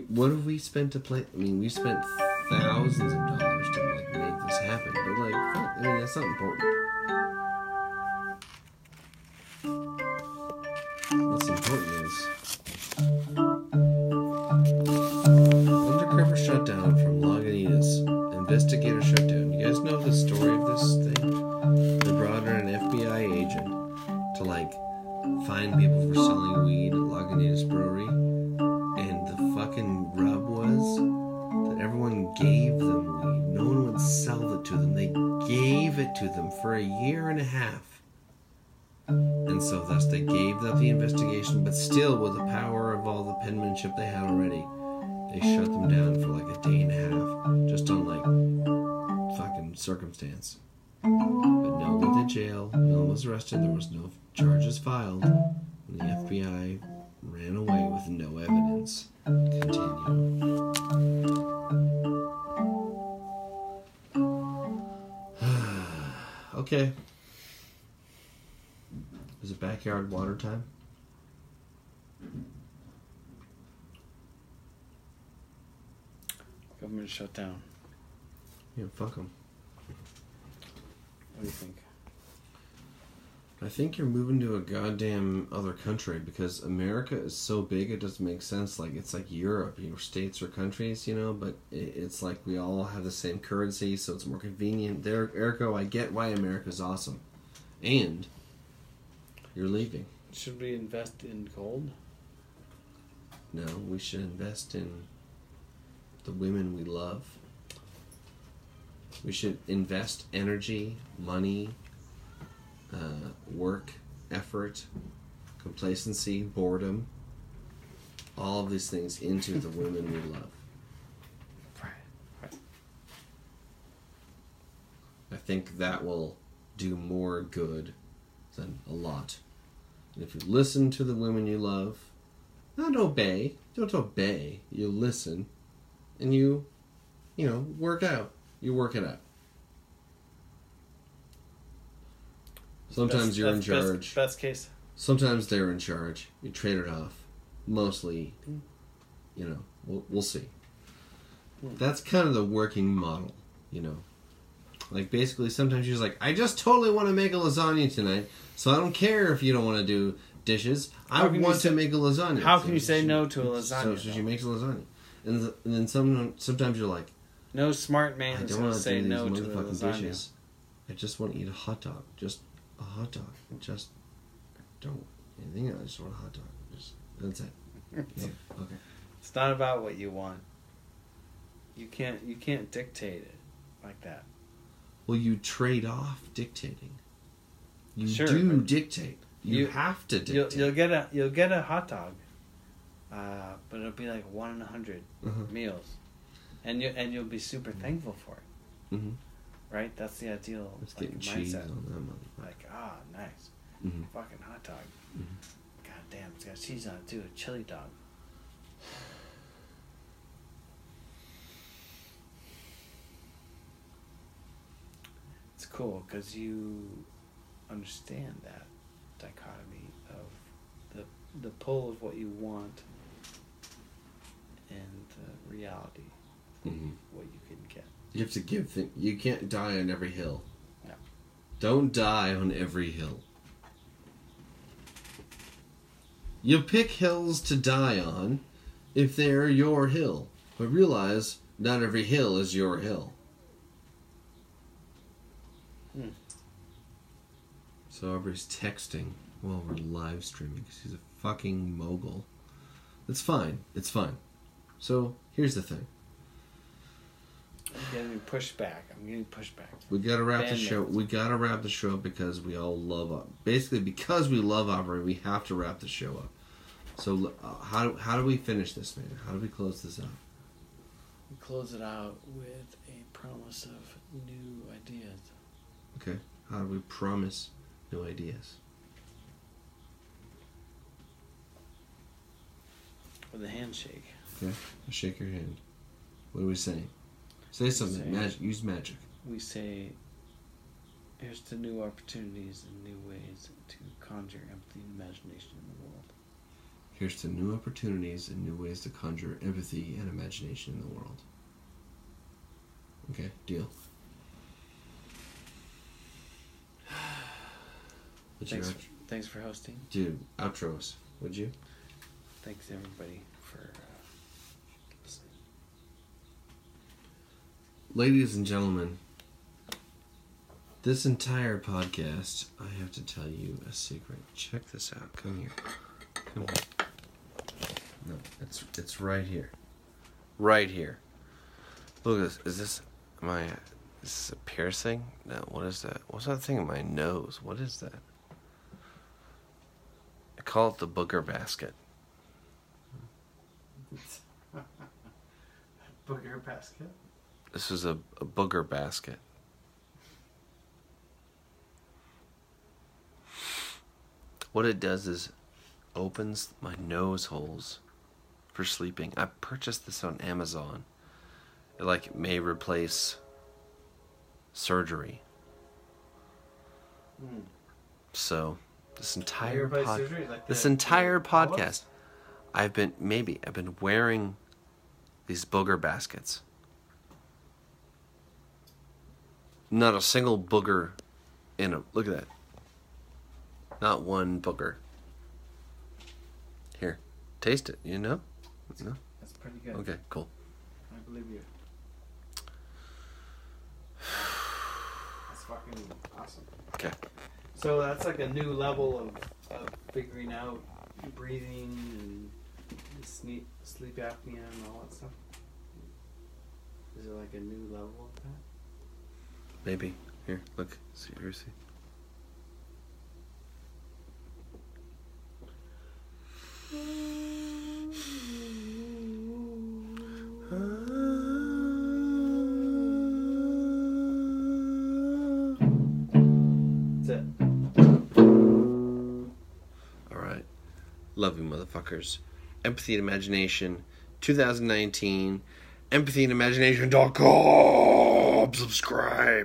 What have we spent to play? I mean, we spent thousands of dollars to like make this happen. But like, I mean, that's not important. What's important is... Undercover shutdown from Lagunitas. Investigator shutdown. You guys know the story of this thing? They brought in an FBI agent to like find people for selling weed at Lagunitas Brewery, and the fucking rub was that everyone gave them weed. No one would sell it to them. They gave it to them for 1.5 years. And so thus they gave up the investigation, but still with the power of all the penmanship they had already, they shut them down for like a day and a half, just on like fucking circumstance. But no one went to jail, no one was arrested, there was no charges filed, and the FBI ran away with no evidence. Continue. Okay. Is it backyard water time? Government shutdown. Yeah, fuck them. What do you think? I think you're moving to a goddamn other country because America is so big it doesn't make sense. Like, it's like Europe, you know, states or countries, you know, but it's like we all have the same currency, so it's more convenient. There, ergo, I get why America's awesome. And you're leaving. Should we invest in gold? No, we should invest in the women we love. We should invest energy, money, work, effort, complacency, boredom, all of these things into the women we love. Right. I think that will do more good than a lot. And if you listen to the women you love, don't obey, you listen, and you work out. You work it out. Sometimes you're in charge. Best case. Sometimes they're in charge. You trade it off. Mostly, we'll see. That's kind of the working model, Like, basically, sometimes you're just like, I just totally want to make a lasagna tonight, so I don't care if you don't want to do dishes. I want to make a lasagna. How can you say no to a lasagna? So she makes a lasagna. And then sometimes you're like, no smart man I is don't going want to to say do no these to a motherfucking lasagna. dishes. I just want to eat a hot dog. Just a hot dog. Just don't want anything else. I just want a hot dog. That's it. Yeah. Okay. It's not about what you want. You can't dictate it like that. Well, you trade off dictating. You Sure, do but dictate. You have to dictate. You'll get a hot dog, but it'll be like 1 in 100 meals, and you'll be super thankful for it. Mm-hmm. Right? That's the ideal Let's like, get cheese mindset. on that motherfucker. Like, nice. Mm-hmm. Fucking hot dog. Mm-hmm. God damn, it's got cheese on it too. A chili dog. It's cool because you understand that dichotomy of the pull of what you want and the reality of what you can get. You have to give things. You can't die on every hill. No. Don't die on every hill. You pick hills to die on if they're your hill. But realize not every hill is your hill. So everybody's texting while we're live streaming because he's a fucking mogul. It's fine. It's fine. So here's the thing. I'm getting pushback. We gotta wrap the show. We gotta wrap the show up because we all love. Basically, because we love opera, we have to wrap the show up. So how do we finish this, man? How do we close this out? We close it out with a promise of new ideas. Okay. How do we promise new ideas? With a handshake. Okay. I'll shake your hand. What are we saying? Say something. Magic. Use magic. We say, here's to new opportunities and new ways to conjure empathy and imagination in the world. Here's to new opportunities and new ways to conjure empathy and imagination in the world. Okay, deal. Thanks for hosting. Dude, outros, would you? Thanks everybody for listening. Ladies and gentlemen, this entire podcast, I have to tell you a secret. Check this out. Come here. Come here. No, it's right here. Right here. Look at this. Is this is this a piercing? No, what is that? What's that thing in my nose? What is that? call it the booger basket. Booger basket. This is a booger basket. What it does is opens my nose holes for sleeping. I purchased this on Amazon. It like may replace surgery. So this entire surgery, like this the entire podcast, polyps? I've been wearing these booger baskets. Not a single booger in them. Look at that. Not one booger. Here, taste it. You know? No? That's pretty good. Okay, cool. I believe you. That's fucking awesome. Okay. So that's like a new level of figuring out breathing and sleep apnea and all that stuff. Is it like a new level of that? Maybe. Here, look. See, here, see. That's it. Alright. Love you, motherfuckers. Empathy and Imagination 2019. EmpathyandImagination.com. Subscribe.